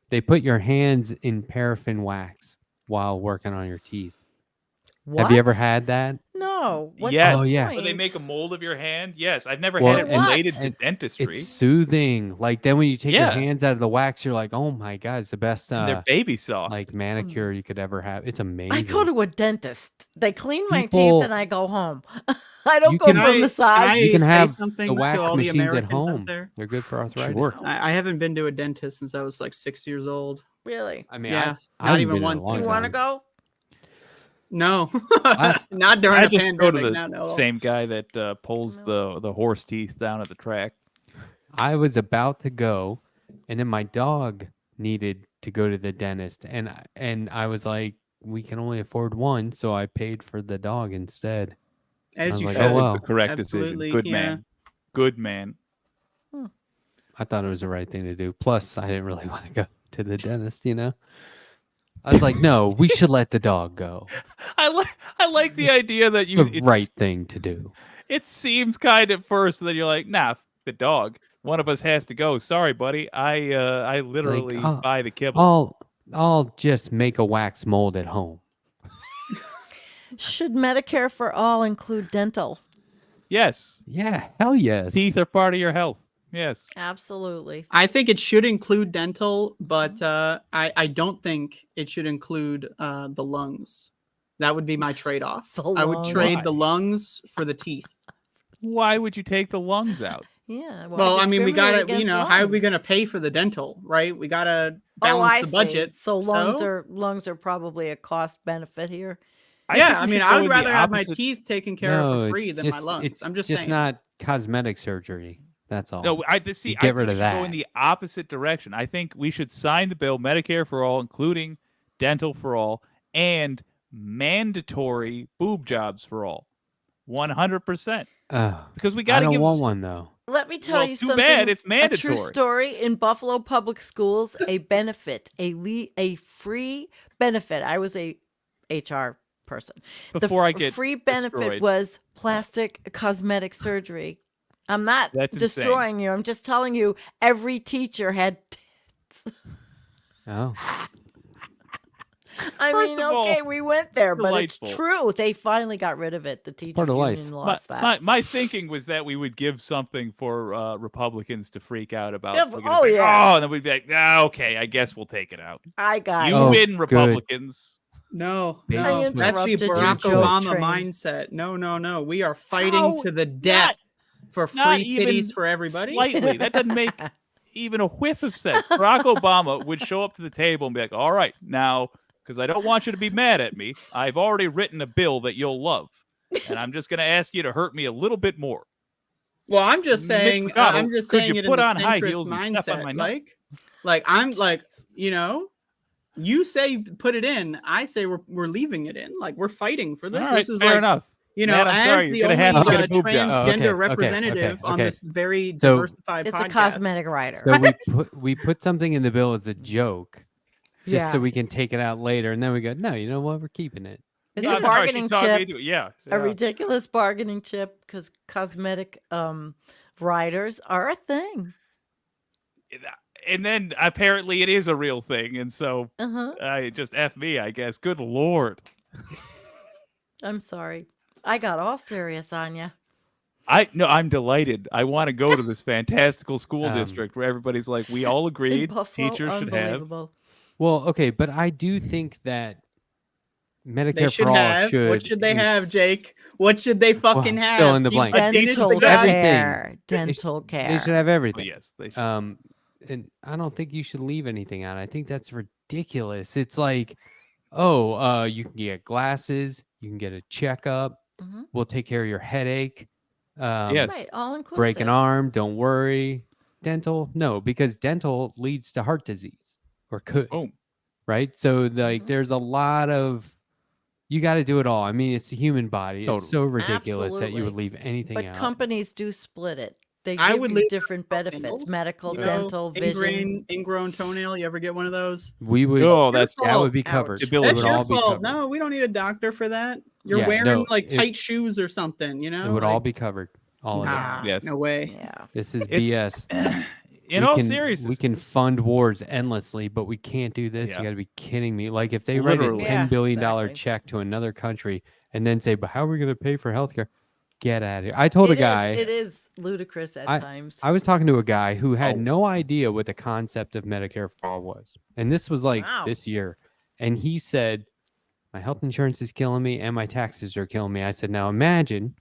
they put your hands in paraffin wax while working on your teeth. What? Have you ever had that? No. What's Yes. Oh, the yeah. point? But they make a mold of your hand. Yes, I've never Well, had it and- related to and dentistry. It's soothing. Like then when you take your Yeah. hands out of the wax, you're like, oh my god, it's the best And they're baby soft. like manicure you could ever have. It's amazing. I go to a dentist. They clean my teeth People- and I go home. I don't You go can- for Can a I- massage. You can say have something the to wax all the machines at Americans out home. there? They're good for arthritis. Sure. I haven't been to a dentist since I was like 6 years old. Really? I mean, Yeah, I not haven't even been in a once. long You want to time. go? No, Last- not during I a just go to pandemic. the No. same guy that pulls the horse teeth down at the track. I was about to go, and then my dog needed to go to the dentist, and I was like, we can only afford one, so I paid for the dog instead. I As was you like, should. That oh, was well. the correct Absolutely, decision. Good yeah. man. Good man. I thought it was the right thing to do. Plus, I didn't really want to go to the dentist, you know. I was like, no, we should let the dog go. I like the idea that you The right thing to do. It seems kind at first, and then you're like, nah, the dog. One of us has to go. Sorry, buddy. I literally buy the kibble. I'll just make a wax mold at home. Should Medicare for all include dental? Yes. Yeah, hell yes. Teeth are part of your health. Yes. Absolutely. I think it should include dental, but I don't think it should include the lungs. That would be my trade-off. The I would lungs. trade Why? the lungs for the teeth. Why would you take the lungs out? Yeah. why Well, I mean, we discriminate gotta, against how are we lungs? gonna pay for the dental, right? We gotta Oh, balance I the see. budget. So lungs are probably a cost benefit here. Yeah, I think we mean, should I go would in the rather have my opposite- teeth taken care of No, for free it's than my lungs. It's I'm just just saying. not cosmetic surgery. That's all. No, see. You I get think rid we of should go in that. the opposite direction. I think we should sign the bill, Medicare for all, including dental for all, and mandatory boob jobs for all. 100%. Because we got I to don't give. want one though. Let me tell Well, you too something. bad, it's A true mandatory. story in Buffalo Public Schools. A benefit, a free benefit. I was a HR person. Before I the get free benefit destroyed. was plastic cosmetic surgery. I'm not That's insane. destroying you. I'm just telling you every teacher had tits. Oh, I First mean, of all, okay, we went there, but it's delightful. true. They finally got rid of it. The teachers part of life. union lost that. My thinking was that we would give something for Republicans to freak out about. Yeah, So we're oh, gonna be like, yeah. Oh, and then we'd be like, nah, okay, I guess we'll take it out. I got You it. Oh, win, good. Republicans. No, Big no, switch. that's the interrupted Barack your Obama train. mindset. No. We are fighting How? to the death for not free even kitties for everybody. Slightly. That doesn't make even a whiff of sense. Barack Obama would show up to the table and be like, all right, now, because I don't want you to be mad at me, I've already written a bill that you'll love. And I'm just going to ask you to hurt me a little bit more. Well, I'm just Mitch saying. McConnell, I'm just could saying you it put in the on high centrist heels and step on mindset. my nuts? Like I'm like, you say put it in. I say we're leaving it in. Like we're fighting for this. All right, This is fair like enough. Matt, I'm sorry, as you're the gonna only have to get a boob job. transgender Okay, representative on okay. this very So- diversified It's podcast. a cosmetic writer. So we put something in the bill as a joke, just Yeah. so we can take it out later, and then we go, no, you know what, we're keeping it. It's Yeah, a I'm sorry, she bargaining talked me chip. into it. Yeah. A ridiculous bargaining chip because cosmetic writers are a thing. And then apparently it is a real thing. And so Uh-huh. I just F me, I guess. Good Lord. I'm sorry. I got all serious on you. I'm delighted. I want to go to this fantastical school Um, district where everybody's like, we all In agreed Buffalo, teachers should have. unbelievable. Well, okay, but I do think that Medicare They should for all have. should. What should they have, Jake? What should they fucking Well, have? fill in the Keep blank. a decent Dental society. everything. care. Dental care. They should have Oh, everything. yes, they should. And I don't think you should leave anything out. I think that's ridiculous. It's like, oh, you can get glasses, you can get a checkup. Mhm. We'll take care of your headache. Yes. Right, all inclusive. Break an arm, don't worry. Dental, no, because dental leads to heart disease or could, Boom. right? So like, Mhm. there's a lot of, You got to do it all. I mean, it's the human body. It's so Totally. ridiculous that you would Absolutely. leave anything But out. companies do split it. They I give would you leave different benefits, toenails. medical, You know, dental, vision. ingrown toenail. You ever get one of those? We would. Oh, Your that's That would be Ouch. covered. It Debilitating. That's would your all be fault. covered. No, we don't need a doctor for that. You're Yeah, wearing no, like it- tight shoes or something, you know? It would like, all be covered. All of it. nah, Yes. no way. Yeah. This is It's- BS. In We all can- seriousness, we can fund wars endlessly, but we can't do this. Yeah. You got to be kidding me. Like if they write a Literally. $10 billion exactly. check to another country and then say, "But how are we going to pay for healthcare?" Get out of here. I told a guy. It is ludicrous at times. I was talking to a guy who had Oh. no idea what the concept of Medicare for all was. And this was like Wow. this year. And he said, "My health insurance is killing me and my taxes are killing me." I said, "Now imagine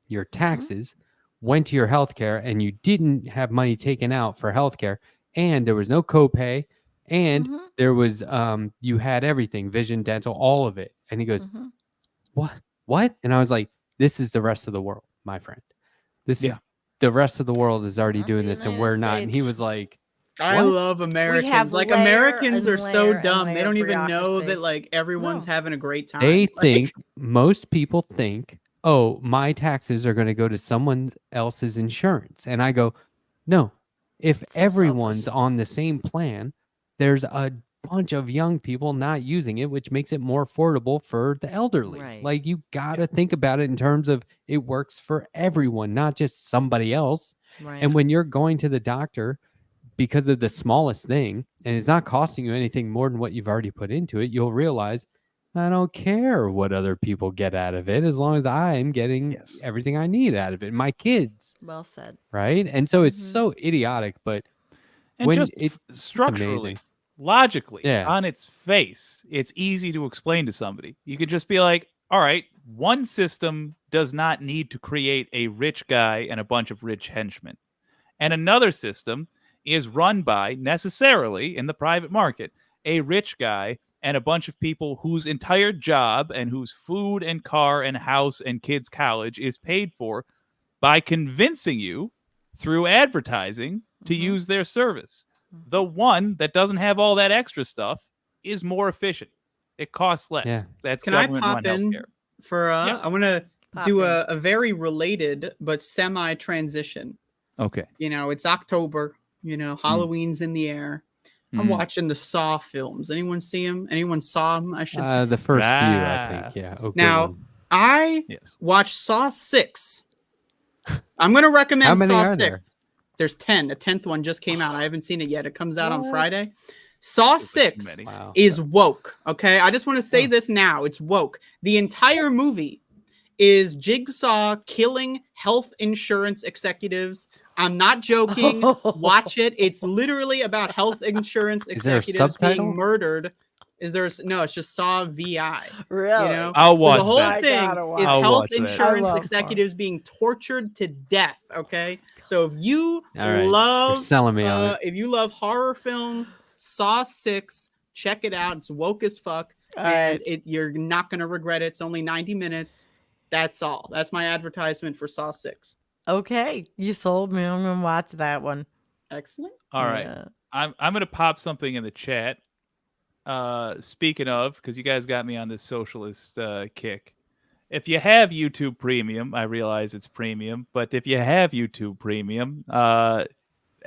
your taxes went to your healthcare and you didn't have money taken out for healthcare and there was no copay and Mhm, there was you had everything, vision, dental, all of it." And he goes, mhm. What? And I was like, "This is the rest of the world, my friend. This Yeah. is the rest of the world is already Not doing the this and United we're not." And he States. was like, I What? love Americans. Like layer Americans and are so layer and dumb. They layer don't even know bureaucracy. that like everyone's No. having a great time. they Like, think, most people think, "Oh, my taxes are going to go to someone else's insurance." And I go, "No. If So everyone's selfish. on the same plan, there's a bunch of young people not using it, which makes it more affordable for the elderly." Right. Like you got to think about it in terms of it works for everyone, not just somebody else. Right. And when you're going to the doctor because of the smallest thing and it's not costing you anything more than what you've already put into it, you'll realize I don't care what other people get out of it as long as I'm getting Yes. everything I need out of it. My kids, Well said. right? And so it's Mhm. so idiotic, but and when just it's structurally, amazing. logically, Yeah. on its face, it's easy to explain to somebody. You could just be like, all right, one system does not need to create a rich guy and a bunch of rich henchmen. And another system is run by, necessarily in the private market, a rich guy and a bunch of people whose entire job and whose food and car and house and kids' college is paid for by convincing you through advertising to Mhm. use their service. Mhm. The one that doesn't have all that extra stuff is more efficient. It costs less. Yeah. That's Can I government pop run in healthcare. for Yeah. I want to Pop do in. a very related but semi transition. Okay. You know, it's October, you know, Halloween's in the air. I'm Mm. watching the Saw films. Anyone see them? Anyone saw them? I should say. The first few, I Ah. think. Yeah. Okay. Now, I Yes. watched Saw 6. I'm going to recommend How many Saw are 6. there? There's 10. The 10th one just came out. I haven't seen it yet. It comes out on What? Friday. Saw Feels like too 6 many. Wow. is woke. Okay. I just want to say Oh. this now. It's woke. The entire movie is Jigsaw killing health insurance executives. I'm not joking. Watch it. It's literally about health insurance Is there a executives subtitle? being murdered. Is there? No, it's just Saw VI. Really? You know, I'll so watch the whole that. I thing gotta watch is I'll health watch that. I insurance love executives being tortured to death. Okay, so if you All right. You're love, selling me on it. if you love horror films, Saw 6, check it out. It's woke as fuck, All and right. you're not gonna regret it. It's only 90 minutes. That's all. That's my advertisement for Saw 6. Okay. You sold me. I'm gonna watch that one. Excellent. All right. Yeah. I'm gonna pop something in the chat. Speaking of, because you guys got me on this socialist kick. If you have YouTube Premium, I realize it's premium, but if you have YouTube Premium,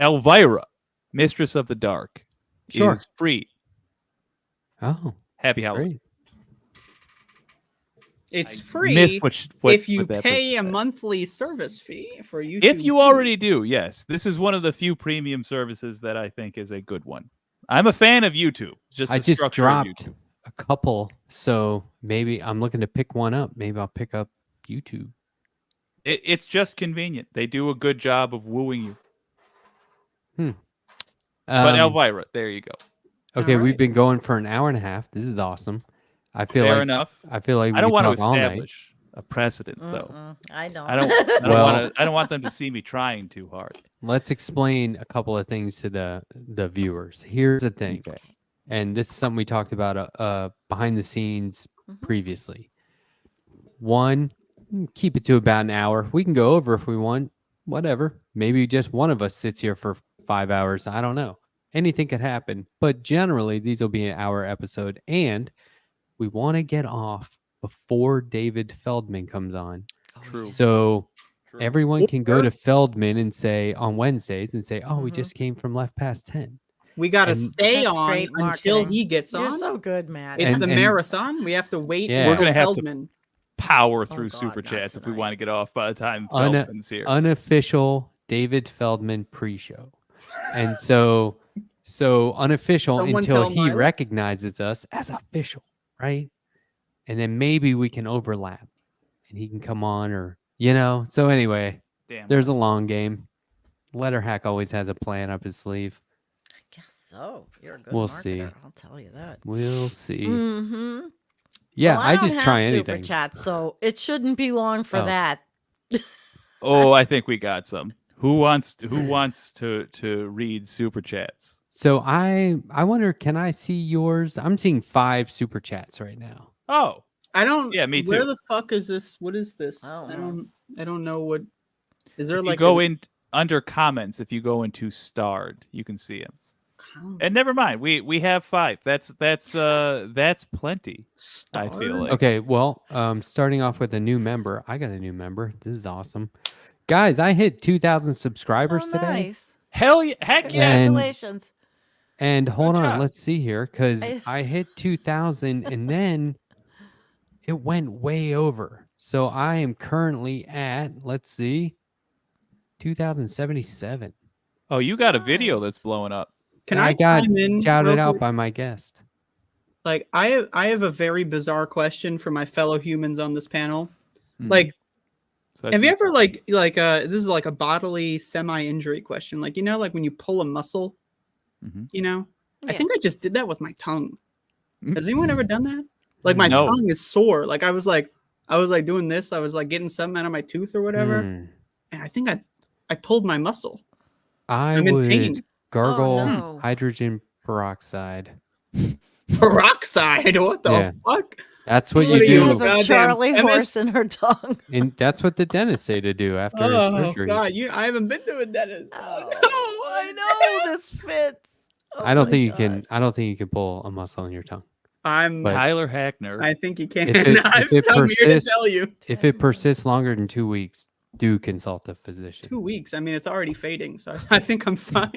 Elvira, Mistress of the Dark, Sure. is free. Oh, Happy Halloween. great. It's I free missed what if you that pay a person said. monthly service fee for YouTube. If you Premium. already do, yes. This is one of the few premium services that I think is a good one. I'm a fan of YouTube. Just I the just structure of dropped YouTube. a couple, so maybe I'm looking to pick one up. Maybe I'll pick up YouTube. It's just convenient. They do a good job of wooing you. But Elvira, there you go. Okay, All we've right. been going for an hour and a half. This is awesome. I feel Fair like enough. I feel like we I don't could want to talk all night. establish a precedent, though. I don't. I don't. Well- I don't want them to see me trying too hard. Let's explain a couple of things to the viewers. Here's the thing, Okay. and this is something we talked about behind the scenes Mhm. previously. One, keep it to about an hour. We can go over if we want. Whatever. Maybe just one of us sits here for 5 hours. I don't know. Anything could happen. But generally, these will be an hour episode. And we want to get off before David Feldman comes on. True. So True. everyone can go Or- to Feldman and say on Wednesdays and say, "Oh, we Mhm. just came from Left Past 10." We got to And- stay That's on great until marketing. he gets You're on. so good, Matt. It's And- the and- marathon. We have to wait Yeah. until We're gonna have to- Feldman. Power through God, super not chats if we tonight. want to get off by the time Un- Feldman's here. Unofficial David Feldman pre-show. And so unofficial Someone until tell he Milo. recognizes us as official, right? And then maybe we can overlap and he can come on or, So anyway, Damn. there's a long game. Letterhack always has a plan up his sleeve. I guess so. You're a good We'll marketer. see. I'll tell you that. We'll see. Mm-hmm. Yeah, Well, I don't just have try super anything. chat, so it shouldn't be long for Oh. that. Oh, I think we got some. Who wants to read super chats? So I wonder, can I see yours? I'm seeing 5 super chats right now. Oh, I don't. Yeah, me Where too. the fuck is this? What is this? I don't I know. don't. I don't know what. Is there if you like go a in under comments, if you go into starred, you can see him. count? And never mind, we have 5. That's plenty. I feel Star? like. Okay, well, starting off with a new member. I got a new member. This is awesome. Guys, I hit 2,000 subscribers Oh, today. nice. Hell yeah, heck yeah. And- Congratulations. And hold on, job. let's see here, because I- I hit 2,000 and then it went way over. So I am currently at, let's see, 2,077. Oh, you got a video Nice. that's blowing up. Can And I got chime in? shouted real out quick? by my guest. Like I have a very bizarre question for my fellow humans on this panel. Mhm. Like, So that's have you ever like this is like a bodily semi-injury question? Like like when you pull a muscle, Mhm. I Yeah. think I just did that with my tongue. Has anyone ever done that? Like my No. tongue is sore. Like I was like doing this. I was like getting something out of my tooth or whatever, Hmm. and I think I pulled my muscle. I I'm in would pain. gargle Oh, no. hydrogen peroxide. Peroxide. What the Yeah. fuck? That's what What you are you, do. Has a goddamn Charlie chemist? horse in her tongue. And that's what the dentists say to do after Oh surgeries. god, I haven't been to a dentist. Oh, I know this fits. Oh I don't my think you can. gosh. I don't think you can pull a muscle in your tongue. I'm. But- Tyler Hackner. I think you can. If it- I'm if it here to persists- tell you. If it persists longer than 2 weeks, do consult a physician. 2 weeks. I mean, it's already fading, so I think I'm fine.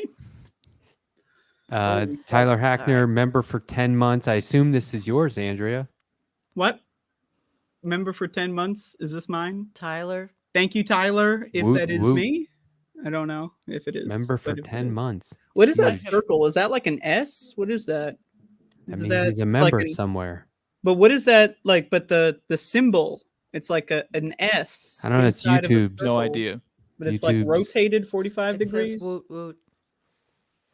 Holy fuck. Tyler Hackner, member for 10 months. I assume this is yours, Andrea. What? Member for 10 months? Is this mine? Tyler. Thank you, Tyler. If Woot that is woot. me, I don't know if it is. Member for but if it 10 is- months. What is that Huge. circle? Is that like an S? What is that? That Is means that he's a like member an- somewhere. But what is that like? But the symbol, it's like an S. I don't know, it's inside of a YouTube's. no circle, idea. But it's like YouTube's- rotated 45 It says degrees. woot woot.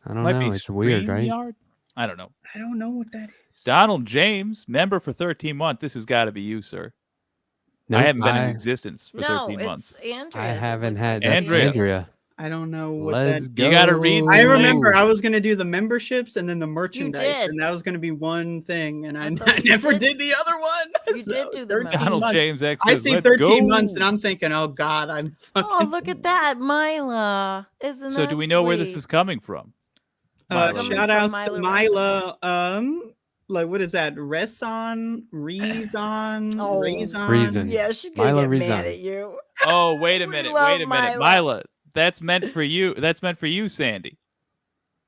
I don't Might know. be It's weird, right? StreamYard? I don't know. I don't know what that is. Donald James, member for 13 months. This has got to be you, sir. Nope, I haven't been in existence for No, 13 it's months. Andrea. I haven't had. like That's Andrea. Andrea. I don't know what Let's that. go. You gotta read I remember I was gonna do the memberships and then the merchandise, did. and that was gonna be one thing, and I, I thought I you never did. did the other one. You did do the 13 merch. Donald months. James X I says, see "Let's 13 go." months, and I'm thinking, oh god, I'm fucking. Oh, look at that, Mila. Isn't So that do we know where this sweet? is coming from? Uh, Milo. shout outs to Mila Mila. Like what is that? Reson, Rezon, Oh. Rezon. Reason. Yeah, she's gonna Mila get Rizan. mad at you. Oh, wait a We minute. love Wait a minute. Mila. Mila, that's meant for you. That's meant for you, Sandy.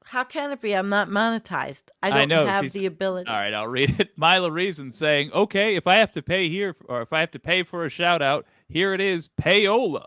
How can it be? I'm not monetized. I don't know, have she's- the ability. All right, I'll read it. Mila Reason saying, okay, if I have to pay here, or if I have to pay for a shout out, here it is, payola.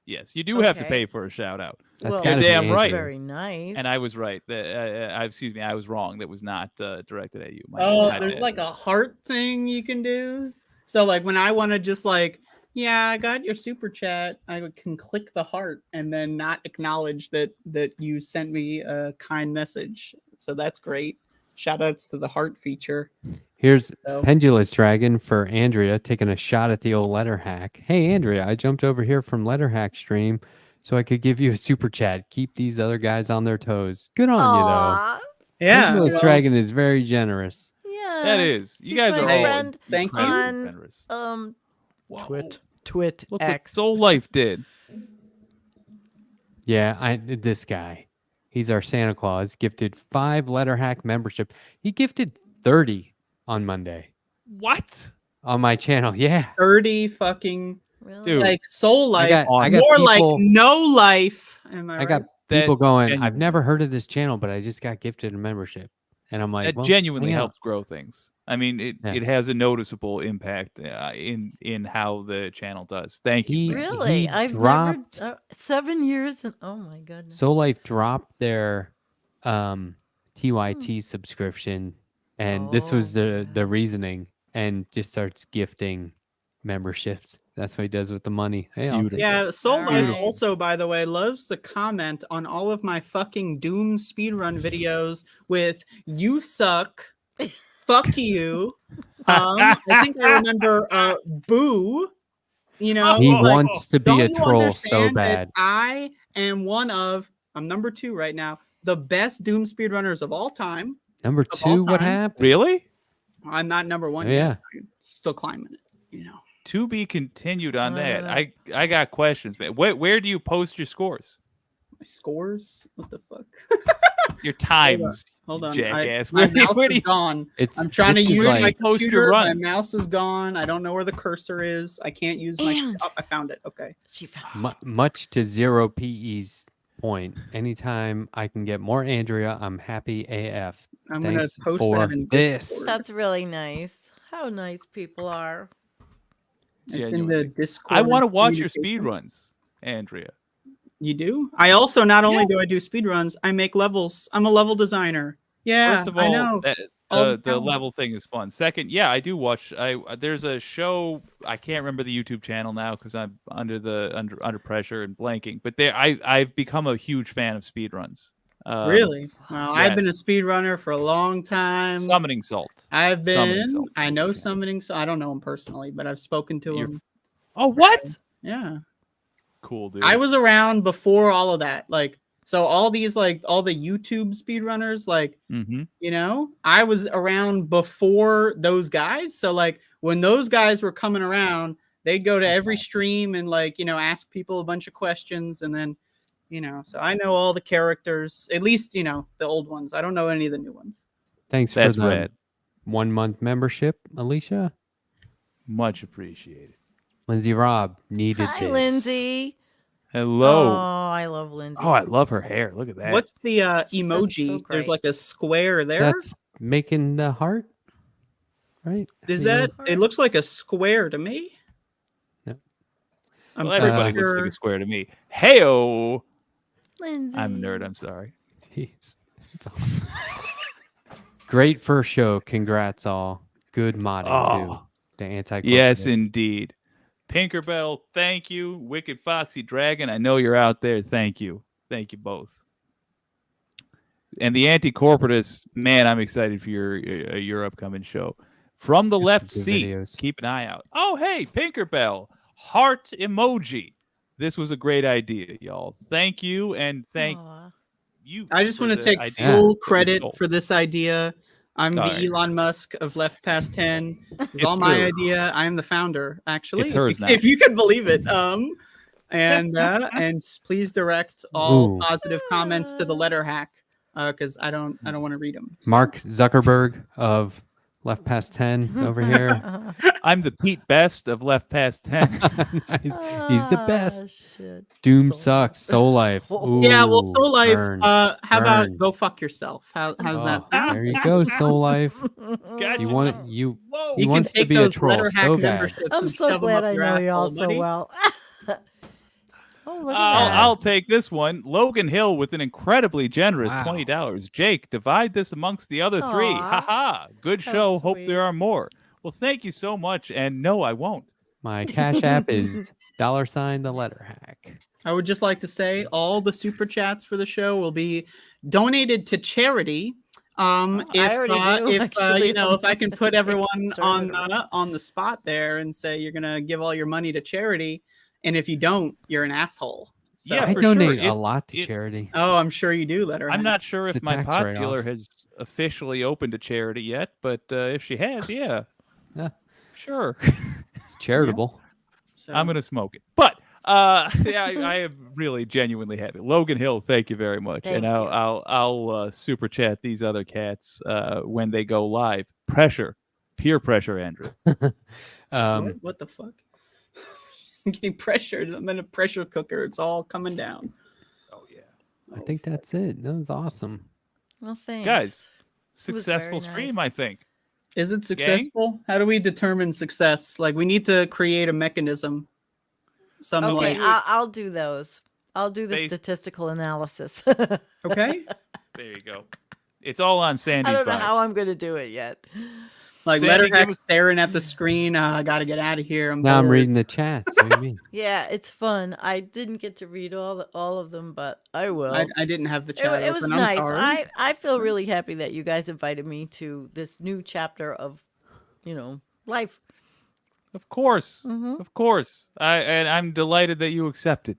Yes, you do have to Okay. pay for a shout out. That's Well, gotta be damn right. Andrea's. Very nice. And I was right. Excuse me, I was wrong. That was not directed at you. Oh, My there's bad. like a heart thing you can do. So like when I want to just like, yeah, I got your super chat, I can click the heart and then not acknowledge that you sent me a kind message. So that's great. Shout outs to the heart feature. Here's So Pendulous Dragon for Andrea taking a shot at the old letter hack. Hey, Andrea, I jumped over here from letter hack stream so I could give you a super chat. Keep these other guys on their toes. Good on you, though. Aw, yeah, Pendulous well, Dragon is very generous. yeah. That is. You He's guys my are all friend thank you. incredibly on, generous. Whoa. Twit Look what X. Soul Life did. Yeah, this guy. He's our Santa Claus. Gifted 5 letter hack membership. He gifted 30 on Monday. What? on my channel. Yeah. 30 fucking Really? Dude. like Soul Life. I got More like people, no life. Am I I right? got That people going, I've genuinely- never heard of this channel, but I just got gifted a membership. And I'm like, That well, genuinely hang out. helps grow things. I mean, it, Yeah. it has a noticeable impact in how the channel does. Thank you. He- man. Really? he I've dropped- never 7 years and oh my goodness. Soul Life dropped their TYT subscription, and this was Oh, the reasoning, and just starts gifting memberships. That's what he does with the money. Hey, I'll take it. Yeah, Soul Life Alright. also, by the way, loves to comment on all of my fucking Doom speedrun videos with "You suck," "Fuck you." I think I remember "Boo." You know, He like, wants to be don't a you troll so understand that bad. I am I'm number 2 right now, the best Doom speedrunners of all time. Number of all 2, what time. happened? Really? I'm not number 1 Oh, yet. yeah. I'm still climbing it, you know. To be continued on I that. don't know. I got questions, man. Where do you post your scores? My scores? What the fuck? Your times. Hold you on. Jackass. My Where do you- mouse where do is you- gone. It's I'm trying to this is use like- my Post your computer. My runs. mouse is gone. I don't know where the cursor is. I can't use my. And- Oh, I found it. Okay. She found much to Zero PE's point. Anytime I can get more Andrea, I'm happy AF. I'm gonna Thanks post for that in this. Discord. That's really nice. How nice people are. It's in the Genuinely. Discord. I want to watch your communication. speed runs, Andrea. You do? I also not only Yeah. do I do speed runs, I make levels. I'm a level designer. Yeah, First of I all, know. that, All the the level thing is fun. Second, yeah, I do watch. There's a show. I can't remember the YouTube channel now because I'm under pressure and blanking. But I've become a huge fan of speedruns. Really? Well, I've been a yes. speed runner for a long time. Summoning Salt. I've Summoning been. Salt. I know Summoning Salt. I don't know him personally, but I've spoken to You're- him. Oh, what? Yeah. Cool, dude. I was around before all of that. Like, so all these, like, all the YouTube speedrunners, like, Mm-hmm. you know, I was around before those guys. So, like, when those guys were coming around, they'd go to every stream and, like, you know, ask people a bunch of questions. And then, you know, so I know all the characters, at least, you know, the old ones. I don't know any of the new ones. Thanks That's for the rad. 1 month membership, Alicia. Much appreciated. Lindsay Robb needed Hi, this. Lindsay. Hello. Oh, I love Lindsay. Oh, I love her hair. Look at that. What's the She's so emoji? There's great. like a square there. That's making the heart, right? Is You know, that? It looks like a square to me. Yep. I'm Well, pretty everybody looks like sure- a square to me. Heyo. Lindsay. I'm a nerd. I'm sorry. Jeez. It's awesome. Great first show. Congrats all. Good modding too. Oh, The anti. yes, indeed. Pinkerbell, thank you. Wicked Foxy Dragon, I know you're out there. Thank you. Thank you both. And the anti-corporatist, man, I'm excited for your upcoming show. From the left good seat, videos. keep an eye out. Oh, hey, Pinkerbell, heart emoji. This was a great idea, y'all. Thank you, and thank Aw. you. I just for want to the take idea full that we credit stole. for this idea. I'm the All right. Elon Musk of Left Past 10. It's It's all my true. idea. I am the founder, actually. It's hers if, now. if you can believe it. And please direct all Ooh. positive comments to the letter hack because I don't want to read them. Mark Zuckerberg of Left Past 10 over here. I'm the Pete Best of Left Past 10. Nice. He's the best. Ah, shit. Doom Soul. sucks. Soul Life. Yeah, well, Ooh, Soul Life. burn. How about burn. go fuck yourself? How's Oh, that sound? there you go, Soul Life. Got You want it? You Whoa. He You can wants to take be a those troll letter hack so bad. memberships I'm and so shove 'em glad up I your know you all asshole, so buddy. well. Oh, look at that. I'll take this one. Logan Hill with an incredibly generous Wow. $20. Jake, divide this amongst the other three. Aw. Ha ha. Good How show. Hope sweet. there are more. Well, thank you so much. And no, I won't. My Cash App is $ the letter hack. I would just like to say all the super chats for the show will be donated to charity. I If already do, actually. you know, if I can put Take everyone turn it around. on the spot there and say you're gonna give all your money to charity, and if you don't, you're an asshole. So, Yeah, I for sure. donate a If- lot to if- charity. oh, I'm sure you do, letter. I'm not sure It's if a my tax pot write-off. dealer has officially opened a charity yet, but if she has, yeah. Yeah. Sure. It's charitable. So, I'm gonna smoke it. But yeah, I am really genuinely happy. Logan Hill, thank you very much. Thank and you. I'll super chat these other cats when they go live. Pressure. Peer pressure, Andrew. What the fuck? I'm getting pressured. I'm in a pressure cooker. It's all coming down. Oh yeah, I think that's it. That was awesome. Well, thanks. guys, It was successful very stream. nice. I think. Is it successful? How do we determine success? Like, we need to create a mechanism. Something Okay, like, I'll do those. I'll do the Based- statistical analysis. okay, There you go. It's all on Sandy's I don't know vibes. how I'm going to do it yet. like Sandy, give Letterhack us- staring at the screen. I got to get out of here. Now I'm bored. reading the chats. What do you mean? Yeah, it's fun. I didn't get to read all of them, but I will. I didn't have the It, chat. it was open. I'm nice. sorry. I feel really happy that you guys invited me to this new chapter of, life. Of course, Mhm. of course. I'm delighted that you accepted.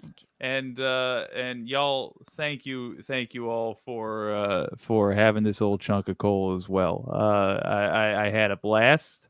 Thank you. And y'all, thank you all for having this old chunk of coal as well. I had a blast,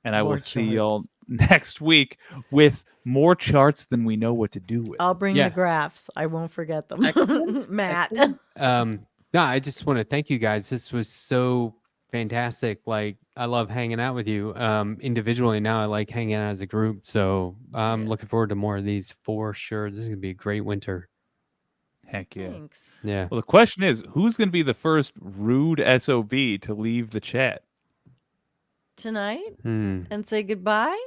and I will More see y'all charts. next week with more charts than we know what to do with. I'll bring Yeah. the graphs. I won't forget them. Excellent. Matt. Excellent. No, I just want to thank you guys. This was so fantastic. Like, I love hanging out with you individually. Now I like hanging out as a group. So I'm Yeah. looking forward to more of these for sure. This is gonna be a great winter. Heck yeah. Thanks. Yeah. Well, the question is, who's going to be the first rude SOB to leave the chat? Tonight Hmm. and say goodbye.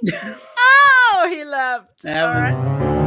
Oh, he left. That All was- right.